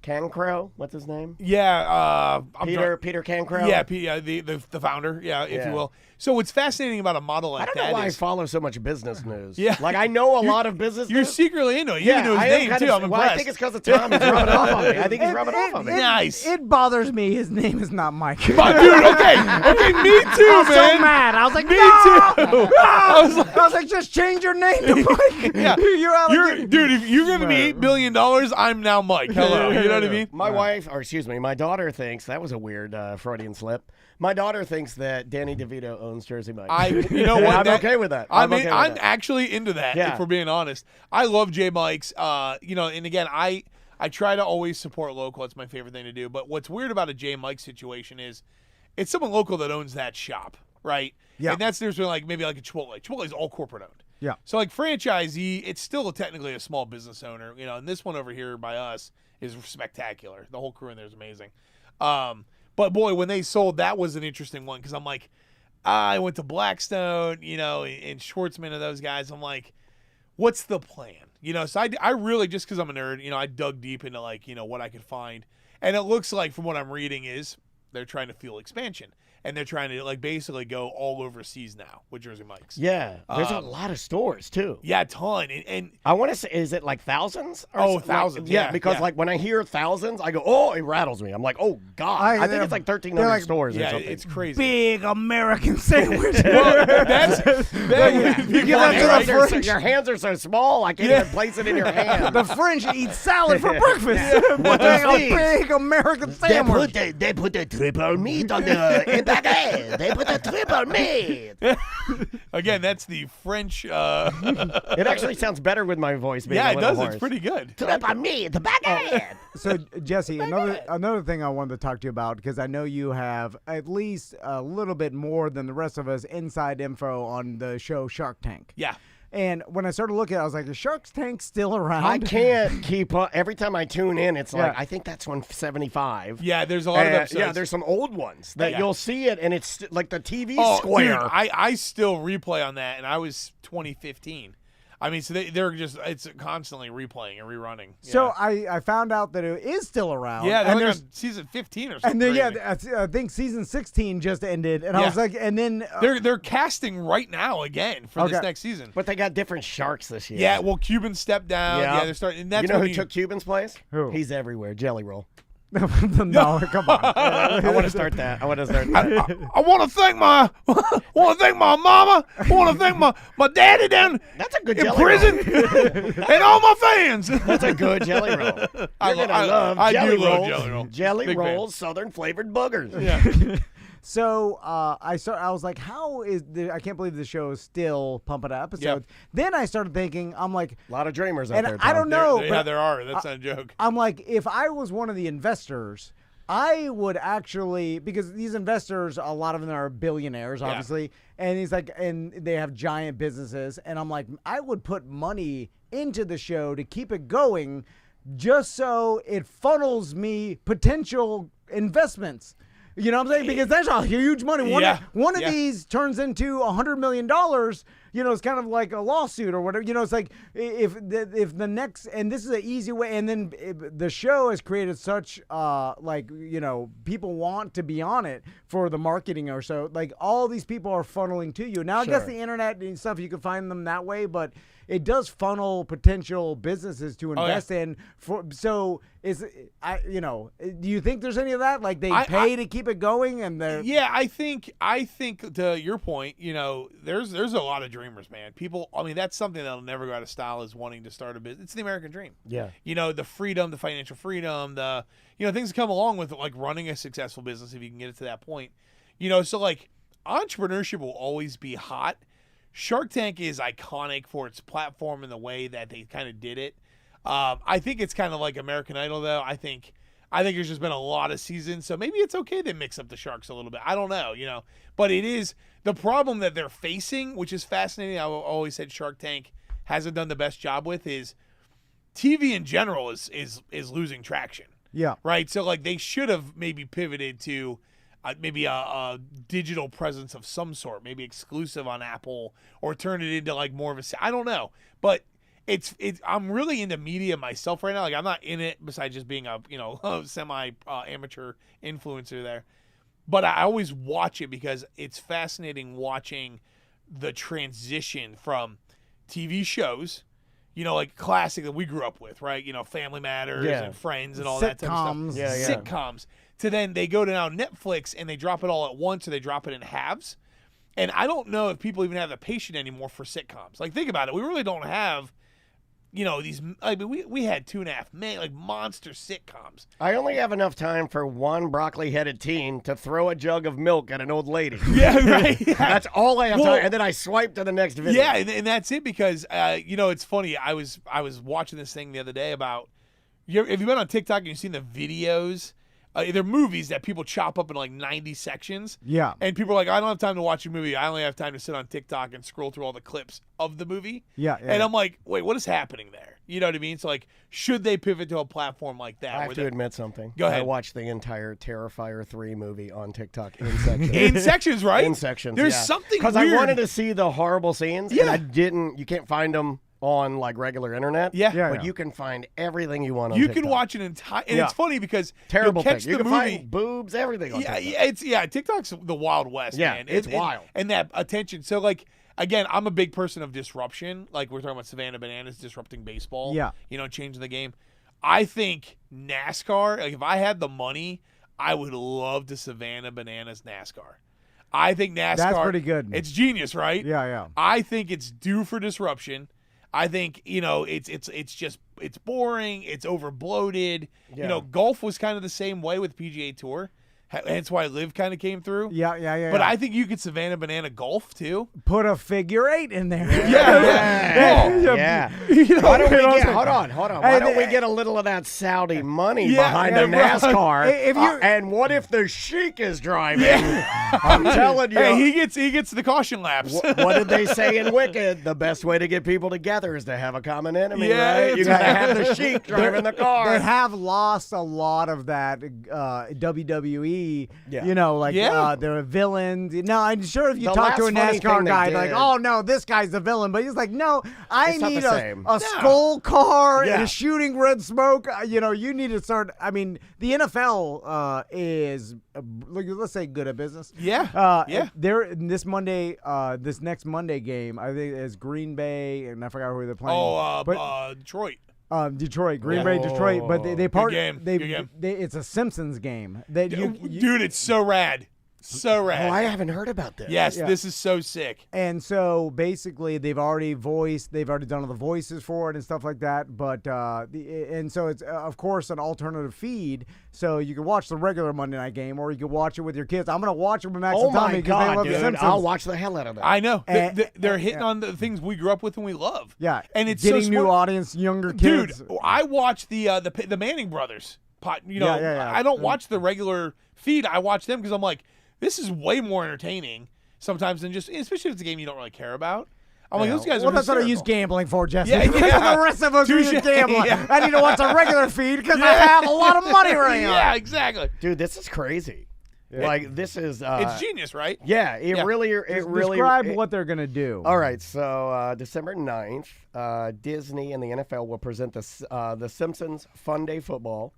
Cancro, what's his name? Yeah, Peter Cancro. Yeah, the founder. Yeah, if you will. So what's fascinating about a model like that I don't know why I follow so much business news. Yeah, like I know a lot of business. You're secretly into it. You know his name too. I'm impressed. I think it's because of Tom. He's rubbing off on me. I think he's rubbing off on me. Nice. It bothers me. His name is not Mike. Dude, okay, me too, I was man. so mad. I was like, me too. I was like, just change your name to Mike. Yeah, dude. If you're giving me $8 billion, I'm now Mike. Hello, you know what I mean? My daughter thinks that was a weird Freudian slip. My daughter thinks that Danny DeVito owns Jersey Mike's. You know what? I'm okay with that. I'm actually into that. If we're being honest, I love J Mike's. And again, I try to always support local. It's my favorite thing to do. But what's weird about a J Mike situation is it's someone local that owns that shop, right? Yeah. And that's there's maybe like a Chipotle. Chipotle is all corporate owned. Yeah. So like franchisee, it's still technically a small business owner. And this one over here by us is spectacular. The whole crew in there is amazing. But boy, when they sold, that was an interesting one because I'm like, I went to Blackstone, and Schwartzman and those guys. I'm like, what's the plan? So I really, just because I'm a nerd, I dug deep into what I could find. And it looks like from what I'm reading is they're trying to fuel expansion. And they're trying to basically go all overseas now with Jersey Mike's. Yeah, there's a lot of stores too. Yeah, a ton. And I want to say, is it like thousands? Thousands. Because when I hear thousands, I go, oh, it rattles me. I'm like, oh God, I think it's like 1,300 stores or something. It's crazy. Big American sandwich. Your hands are so small, I can't even place it in your hand. The French eat salad for breakfast. What a big American sandwich. They put the triple meat on the. They put the triple meat. Again, that's the French. It actually sounds better with my voice. Being it does. It's pretty good. Triple meat, the baguette. So Jesse, another thing I wanted to talk to you about because I know you have at least a little bit more than the rest of us inside info on the show Shark Tank. Yeah. And when I started looking, I was like, is Shark Tank still around? I can't keep up. Every time I tune in, it's like, I think that's 175. Yeah, there's a lot of episodes. Yeah, there's some old ones that you'll see it, and it's like the TV square. Dude, I still replay on that, and I was 2015. I mean, so it's constantly replaying and rerunning. So I found out that it is still around. Yeah, they're on season 15 or something. And then I think season 16 just ended, and I was like, and then they're casting right now again for this next season. But they got different sharks this year. Yeah, well, Cuban stepped down. Yeah, they're starting. And that's who took Cuban's place? Who? He's everywhere. Jelly Roll. No, come on. I want to start that. I want to start that. I want to thank my mama. I want to thank my daddy down That's a good in jelly prison roll. and all my fans. That's a good jelly roll. You're gonna love I jelly do love rolls. jelly roll. Jelly Big fan. rolls, southern flavored boogers. Yeah. So I was like, how is I can't believe the show is still pumping out episodes. Then I started thinking, I'm like, A lot of dreamers out and there. I don't know, Yeah, but there are. That's not a joke. I'm like, if I was one of the investors, I would actually, because these investors, a lot of them are billionaires, obviously, and he's like, and they have giant businesses, and I'm like, I would put money into the show to keep it going, just so it funnels me potential investments. You know what I'm saying? Because that's a huge money. One of these turns into $100 million. You know, it's kind of like a lawsuit or whatever. You know, it's like if the next, and this is an easy way. And then the show has created such people want to be on it for the marketing or so. Like all these people are funneling to you. Now I guess the internet and stuff, you can find them that way, but it does funnel potential businesses to invest in. Do you think there's any of that? Like they pay to keep it going, and they're I think to your point, you know, there's a lot of dreamers, man. People, I mean, that's something that'll never go out of style is wanting to start a business. It's the American dream. Yeah. You know, the freedom, the financial freedom, things that come along with like running a successful business if you can get it to that point. You know, so like entrepreneurship will always be hot. Shark Tank is iconic for its platform and the way that they kind of did it. I think it's kind of like American Idol, though. I think there's just been a lot of seasons, so maybe it's okay to mix up the sharks a little bit. I don't know, you know. But it is the problem that they're facing, which is fascinating. I always said Shark Tank hasn't done the best job with is TV in general is losing traction. Yeah. Right? So, like, they should have maybe pivoted to maybe a digital presence of some sort, maybe exclusive on Apple, or turn it into like more of a. I don't know, but it's. I'm really into media myself right now. Like I'm not in it besides just being a semi amateur influencer there, but I always watch it because it's fascinating watching the transition from TV shows. You know, like classic that we grew up with, right? You know, Family Matters and Friends and all that type of stuff. Sitcoms. To then they go to now Netflix and they drop it all at once or they drop it in halves. And I don't know if people even have the patience anymore for sitcoms. Like, think about it. We really don't have, you know, these. I mean, we had 2.5 Men, like monster sitcoms. I only have enough time for one broccoli-headed teen to throw a jug of milk at an old lady. Yeah, right. Yeah. That's all I have time. And then I swipe to the next video. Yeah, and that's it because, it's funny. I was watching this thing the other day about, have you been on TikTok and you've seen the videos? They're movies that people chop up in like 90 sections. Yeah. And people are like, I don't have time to watch a movie. I only have time to sit on TikTok and scroll through all the clips of the movie. Yeah. And I'm like, wait, what is happening there? You know what I mean? So, like, should they pivot to a platform like that? I have to admit something. Go ahead. I watched the entire Terrifier 3 movie on TikTok in sections. In sections, right? In sections, There's something because weird. I wanted to see the horrible scenes, and I didn't. You can't find them on like regular internet. But you can find everything you want on You TikTok. can watch an entire, and it's funny because terrible you'll catch thing. You the can movie. find boobs, everything on TikTok. TikTok's the Wild West, man. It's wild. And that attention. So, like, again, I'm a big person of disruption. Like, we're talking about Savannah Bananas disrupting baseball. Yeah. You know, changing the game. I think NASCAR, like, if I had the money, I would love to Savannah Bananas NASCAR. I think NASCAR. That's pretty good. It's genius, right? Yeah. I think it's due for disruption. I think, it's boring, it's over bloated. Yeah. You know, golf was kind of the same way with PGA Tour. Hence why Liv kind of came through. Yeah. But I think you could Savannah Banana golf too. Put a figure 8 in there. Yeah. Why don't we get? Hold on. Why don't we get a little of that Saudi money behind the NASCAR? And what if the Sheik is driving? I'm telling you. Hey, he gets the caution laps. What did they say in Wicked? The best way to get people together is to have a common enemy. Yeah, right? You gotta have the Sheik driving the car. They have lost a lot of that WWE. You know, like they're villains. No, I'm sure if you talk to a NASCAR guy, like, oh no, this guy's the villain. But he's like, no, I need a skull car and a shooting red smoke. You need to start. I mean, the NFL is, let's say, good at business. They're this next Monday game, I think, is Green Bay, and I forgot who they're playing. Detroit. Detroit, Green Bay, Detroit, but they part. game. They, Good game. it's a Simpsons game. That Dude, it's so rad. So rad. Oh, I haven't heard about this. Yes, this is so sick. And so basically, they've already done all the voices for it and stuff like that. But and so it's of course an alternative feed, so you can watch the regular Monday night game, or you can watch it with your kids. I'm gonna watch it with Max Oh and Tommy my because they God, love the dude! Simpsons. I'll watch the hell out of that. I know. And- They're hitting on the things we grew up with and we love. Yeah, and it's getting so new smart. audience, younger kids. Dude, I watch the Manning brothers. Yeah. I don't watch the regular feed. I watch them because I'm like, this is way more entertaining sometimes than just, especially if it's a game you don't really care about. I'm like, those guys Well, are that's what I use hysterical. gambling for, Jesse. Yeah, yeah. The rest of us use Touche. gambling. Yeah. I need to watch a regular feed because I have a lot of money running on. Yeah, exactly. Dude, this is crazy. Like this is. It's genius, right? Yeah, it really. Describe what they're gonna do. All right, so December 9th, Disney and the NFL will present the Simpsons Fun Day Football,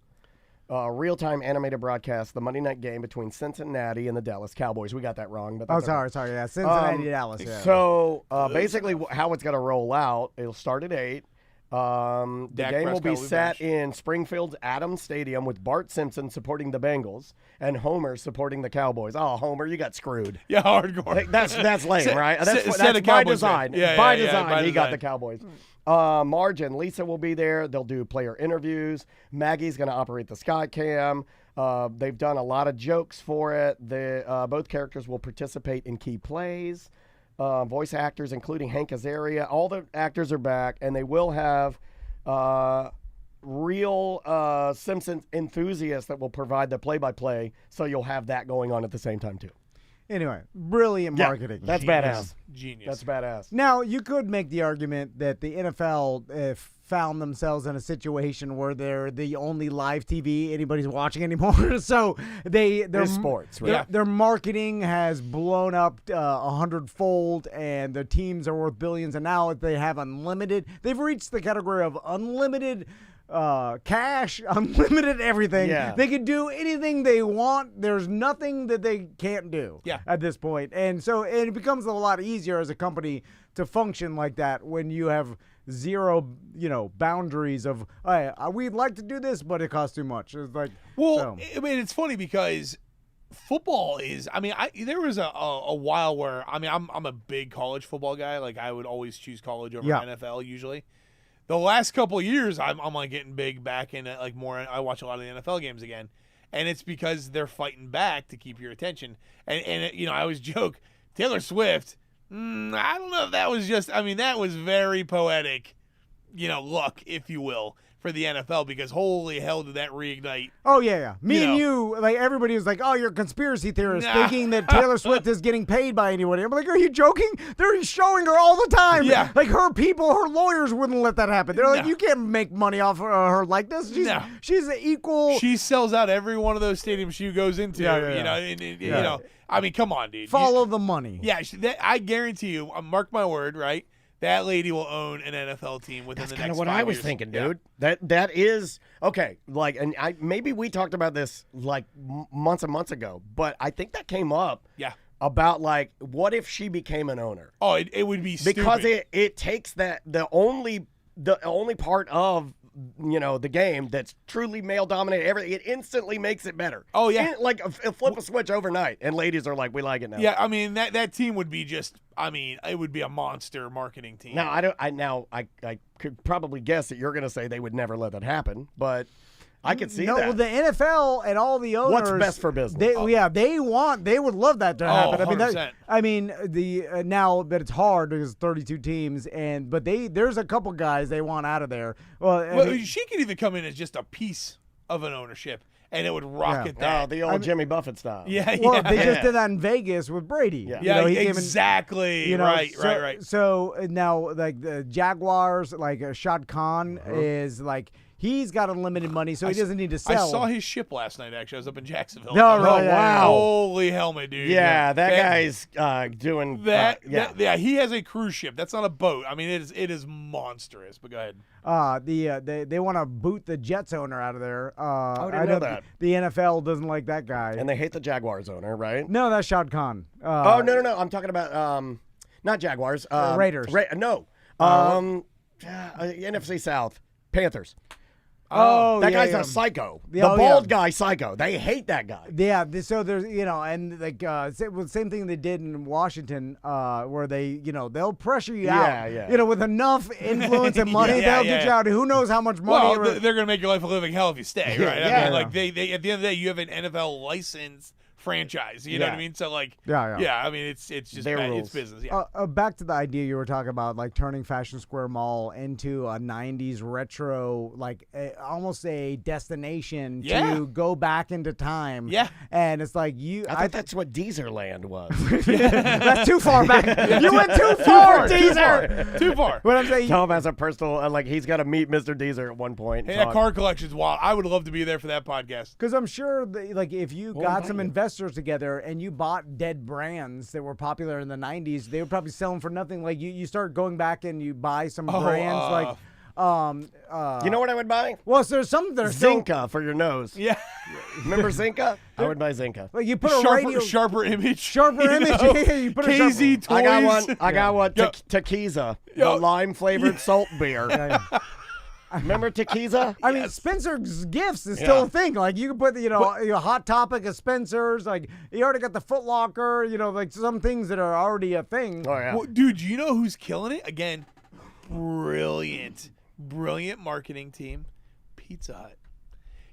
real-time animated broadcast, the Monday night game between Cincinnati and the Dallas Cowboys. We got that wrong, but that's okay. Sorry. Yeah, Cincinnati, Dallas. Yeah. So basically, how it's going to roll out, it'll start at 8. The Dak game will be Prescott will set bench. in Springfield's Adams Stadium with Bart Simpson supporting the Bengals and Homer supporting the Cowboys. Oh, Homer, you got screwed. Yeah, hardcore. Like, that's lame, Set- right? set- That's set a by Cowboys design. fan. Yeah, by yeah, design, by he got design. the Cowboys. Marge and Lisa will be there. They'll do player interviews. Maggie's going to operate the Skycam. They've done a lot of jokes for it. Both characters will participate in key plays. Voice actors, including Hank Azaria. All the actors are back, and they will have real Simpsons enthusiasts that will provide the play-by-play, so you'll have that going on at the same time, too. Anyway, brilliant marketing. That's badass. Genius. That's badass. Now, you could make the argument that the NFL found themselves in a situation where they're the only live TV anybody's watching anymore. So their sports, right? Their marketing has blown up 100-fold, and their teams are worth billions. And now they have unlimited. They've reached the category of unlimited cash, unlimited everything. Yeah. They can do anything they want. There's nothing that they can't do at this point. And so it becomes a lot easier as a company to function like that when you have zero, boundaries of, hey, we'd like to do this, but it costs too much. It's like, I mean, it's funny because football is, there was a while where, I'm a big college football guy. Like, I would always choose college over NFL usually. The last couple of years, I'm like getting big back in like more. I watch a lot of the NFL games again, and it's because they're fighting back to keep your attention. And I always joke, Taylor Swift. I don't know if that was just. That was very poetic, luck, if you will, for the NFL, because holy hell did that reignite. Oh, yeah. Me and you, like, everybody was like, oh, you're a conspiracy theorist thinking that Taylor Swift is getting paid by anybody. I'm like, are you joking? They're showing her all the time. Yeah. Like, her lawyers wouldn't let that happen. They're like, you can't make money off her like this. She's an equal. She sells out every one of those stadiums she goes into, come on, dude. Follow the money. Yeah, I guarantee you, mark my word, right? That lady will own an NFL team within the next 5 years. That's kind of what I was thinking, dude. That is okay. Like, and maybe we talked about this like months and months ago, but I think that came up. Yeah. About like, what if she became an owner? Oh, it would be stupid. Because it takes the only part of the game that's truly male dominated. It instantly makes it better. Oh yeah, flip a switch overnight, and ladies are like, we like it now. Yeah, that team would be just. It would be a monster marketing team. Now I could probably guess that you're going to say they would never let that happen, but I could see that. No, the NFL and all the owners. What's best for business? They would love that to happen. 100%. Now that it's hard because 32 teams, but there's a couple guys they want out of there. Well, she could even come in as just a piece of an ownership, and it would rocket that. Oh, the old Jimmy Buffett style. Yeah, well, they just did that in Vegas with Brady. Yeah, exactly. Right. So now, like the Jaguars, like Shad Khan is like. He's got unlimited money, so he doesn't need to sell. I saw his ship last night, actually. I was up in Jacksonville. No, really? Wow. Holy helmet, dude. Yeah, that guy's doing that. He has a cruise ship. That's not a boat. It is monstrous, but go ahead. They want to boot the Jets owner out of there. I didn't know that. The NFL doesn't like that guy. And they hate the Jaguars owner, right? No, that's Shad Khan. No. I'm talking about not Jaguars. Raiders. No. NFC South. Panthers. Oh, That yeah, guy's yeah. a psycho. Yeah, The oh, bald yeah. guy, psycho. They hate that guy. Yeah, so there's, and like, same thing they did in Washington, where they, they'll pressure you Yeah, out. yeah. With enough influence and money, Yeah, they'll yeah. get you out. Who knows how much money? Well, they're going to make your life a living hell if you stay, right? I Yeah. mean, like they at the end of the day, you have an NFL license franchise. You know what I mean? So like, Yeah. I mean, it's just Their it's rules. business. Yeah. Back to the idea you were talking about, like turning Fashion Square Mall into a '90s retro, like almost a destination Yeah. to go back into time. Yeah. And it's like I thought that's what Deezerland was. that's too far back. You went too far, Deezer. Too far. What I'm saying. Tom has a personal, like he's got to meet Mr. Deezer at one point. Hey, that car collection's wild. I would love to be there for that podcast. Because I'm sure, like, if you We'll got invite some you. investors together and you bought dead brands that were popular in the '90s, they would probably sell them for nothing. Like, you start going back and you buy some brands, like, You know what I would buy? well, so there's some that are still, Zinca for your nose. Yeah. Remember Zinca? I would buy Zinca. like, you put a radio, Sharper image. sharper You image. know? Yeah, you put a KZ sharper. toys. I got one. Yo. Tequiza, Yo. the lime flavored salt beer. Remember Tequiza? I mean, Spencer's Gifts is still a thing. Like, you can put, Hot Topic of Spencer's. Like, you already got the Foot Locker. Like some things that are already a thing. Oh yeah. Well, dude, you know who's killing it? Again, brilliant marketing team. Pizza Hut.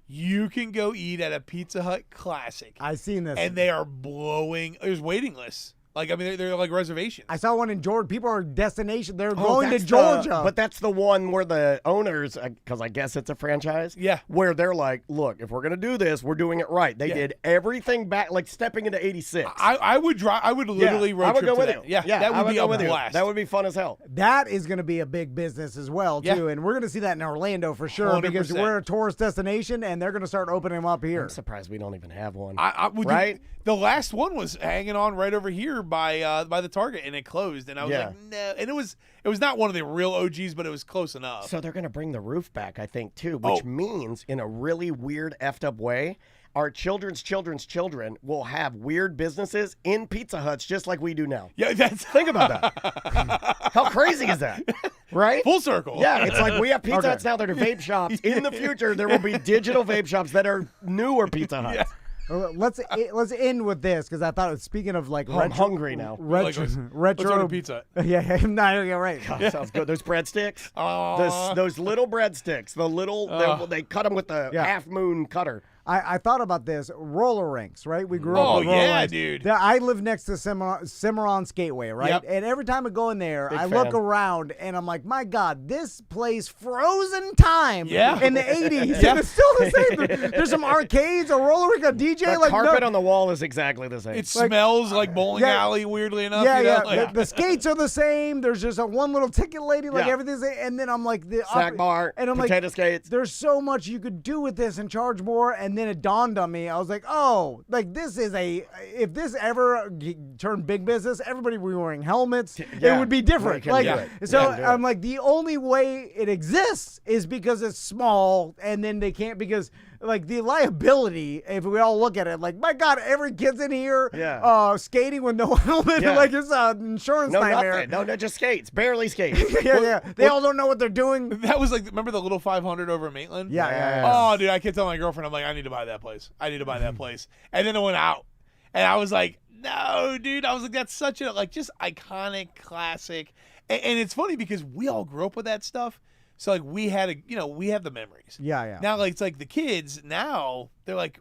You can go eat at a Pizza Hut Classic, I seen this. and they are blowing. There's waiting lists. Like, I mean, they're like reservations. I saw one in Georgia. People are destination. They're Oh, going to that's Georgia. but that's the one where the owners, because I guess it's a franchise. Yeah. Where they're like, look, if we're gonna do this, we're doing it right. They did everything back, like stepping into '86. I would drive. I would literally road I would trip go to with that. you. Yeah, that I would be go a with you. blast. That would be fun as hell. That is going to be a big business as well, too. Yeah. And we're going to see that in Orlando for sure because 100%. we're a tourist destination and they're going to start opening them up here. I'm surprised we don't even have one. Right? The last one was hanging on right over here by the Target, and it closed. And I was Yeah. like, no. And it was not one of the real OGs, but it was close enough. So they're going to bring the roof back, I think, too, which means in a really weird, effed up way, our children's children will have weird businesses in Pizza Huts just like we do now. Yeah, that's Think about that. How crazy is that? Right? full circle. Yeah, it's like we have Pizza Huts now that are vape shops. In the future, there will be digital vape shops that are newer Pizza Huts. Yeah. Let's end with this because I thought, speaking of like I'm hungry now. retro, Let's order retro pizza. Yeah, no, you're right. God, sounds good. Those breadsticks. Aw. Those little breadsticks. The little, they cut them with the half moon cutter. I thought about this. Roller rinks, right? We grew up Oh, with roller yeah, rinks. dude. I live next to Cimarron Skateway, right? Yep. And every time I go in there, Big I look fan. around and I'm like, my God, this place frozen time Yeah. in the 80s. Yeah. And it's still the same. There's some arcades, a roller rink, a DJ. The like carpet no, on the wall is exactly the same. It smells like bowling Yeah. alley, weirdly enough. Yeah, you know? yeah. Like- The skates are the same. There's just a one little ticket lady, like Yeah. everything's. And then I'm like, Snack bar, and I'm potato like, skates. there's so much you could do with this and charge more. And then it dawned on me. I was like, oh, like this is if this ever turned big business, everybody would be wearing helmets. Yeah. It would be different. Right, Like, can do it. so Yeah, do it. I'm like, the only way it exists is because it's small, and then they can't because. Like the liability, if we all look at it, like my God, every kid's in here, skating with no helmet, Yeah. like it's an insurance No, nightmare. nothing. No, just skates. Barely skates. Yeah. They all don't know what they're doing. that was like, remember the little 500 over in Maitland? Yeah. Oh, dude, I kept telling my girlfriend, I'm like, I need to buy that place. I need to buy that place. And then it went out. And I was like, no, dude. I was like, that's such a, like, just iconic, classic. And it's funny because we all grew up with that stuff. So, like, we had we have the memories. Yeah. Now, like, it's like the kids now, they're like,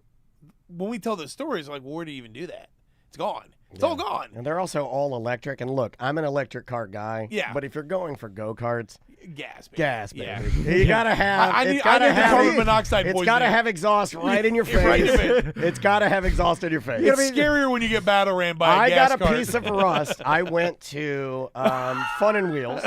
when we tell those stories, like, well, where do you even do that? It's gone. It's all gone. And they're also all electric. And look, I'm an electric car guy. Yeah. But if you're going for go-karts, Gas, baby. gas, baby. Yeah. You gotta have. I need gotta the have carbon monoxide It's poisoning. gotta have exhaust right in your face. Right in your It's gotta have exhaust in your face. It's scarier when you get battle ran by a I gas got a cart. piece of rust. I went to Fun and Wheels.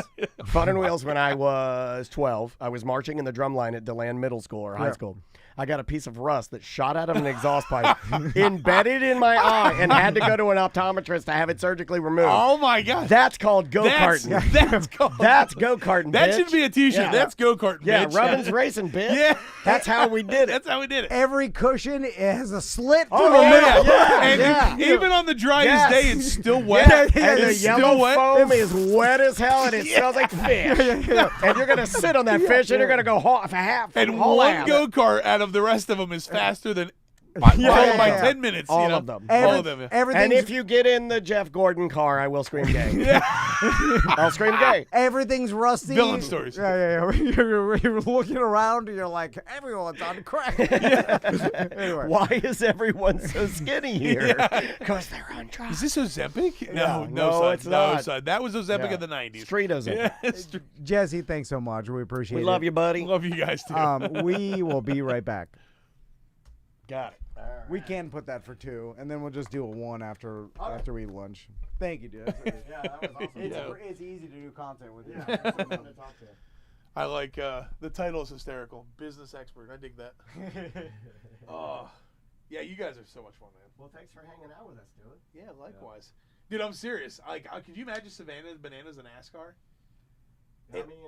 Fun and Wheels when I was 12. I was marching in the drum line at DeLand Middle School or high school. I got a piece of rust that shot out of an exhaust pipe, embedded in my eye, and had to go to an optometrist to have it surgically removed. Oh my God. That's called go-karting. That's called. That's go-karting, That bitch. should be a T-shirt. Yeah. That's go-kart, Yeah, bitch. Rubbin's racing, bitch. Yeah. That's how we did it. That's how we did it. Every cushion has a slit Oh, through the yeah, middle. yeah, And yeah. even on the driest Yes. day, it's still wet. Yeah, And the It's yellow still wet. foam is wet as hell, and it smells like fish. And you're gonna sit on that fish, and you're gonna go half, And whole one half. go-kart out of the rest of them is faster than by yeah. 10 minutes. All you know? of them. All of them. Yeah. Everything's, And if you get in the Jeff Gordon car, I will scream gay. I'll scream gay. everything's rusty. Villain stories. Yeah. You're looking around and you're like, everyone's on crack. Anyway. Why is everyone so skinny here? Because they're on drugs. Is this Ozempic? Yeah. No, No, son. it's No, not. son. That was Ozempic Yeah. in the 90s. Street Ozempic. Yeah. Jesse, thanks so much. We appreciate We it. love you, buddy. Love you guys, too. We will be right back. Got it. We can put that for 2, and then we'll just do a 1 after we eat lunch. Thank you, Jess. Yeah, that was awesome. It's easy to do content with you. I like the title is hysterical. Business expert. I dig that. Yeah, you guys are so much fun, man. Well, thanks for hanging out with us, dude. Yeah, likewise. Dude, I'm serious. Like, could you imagine Savannah Bananas and NASCAR? I mean,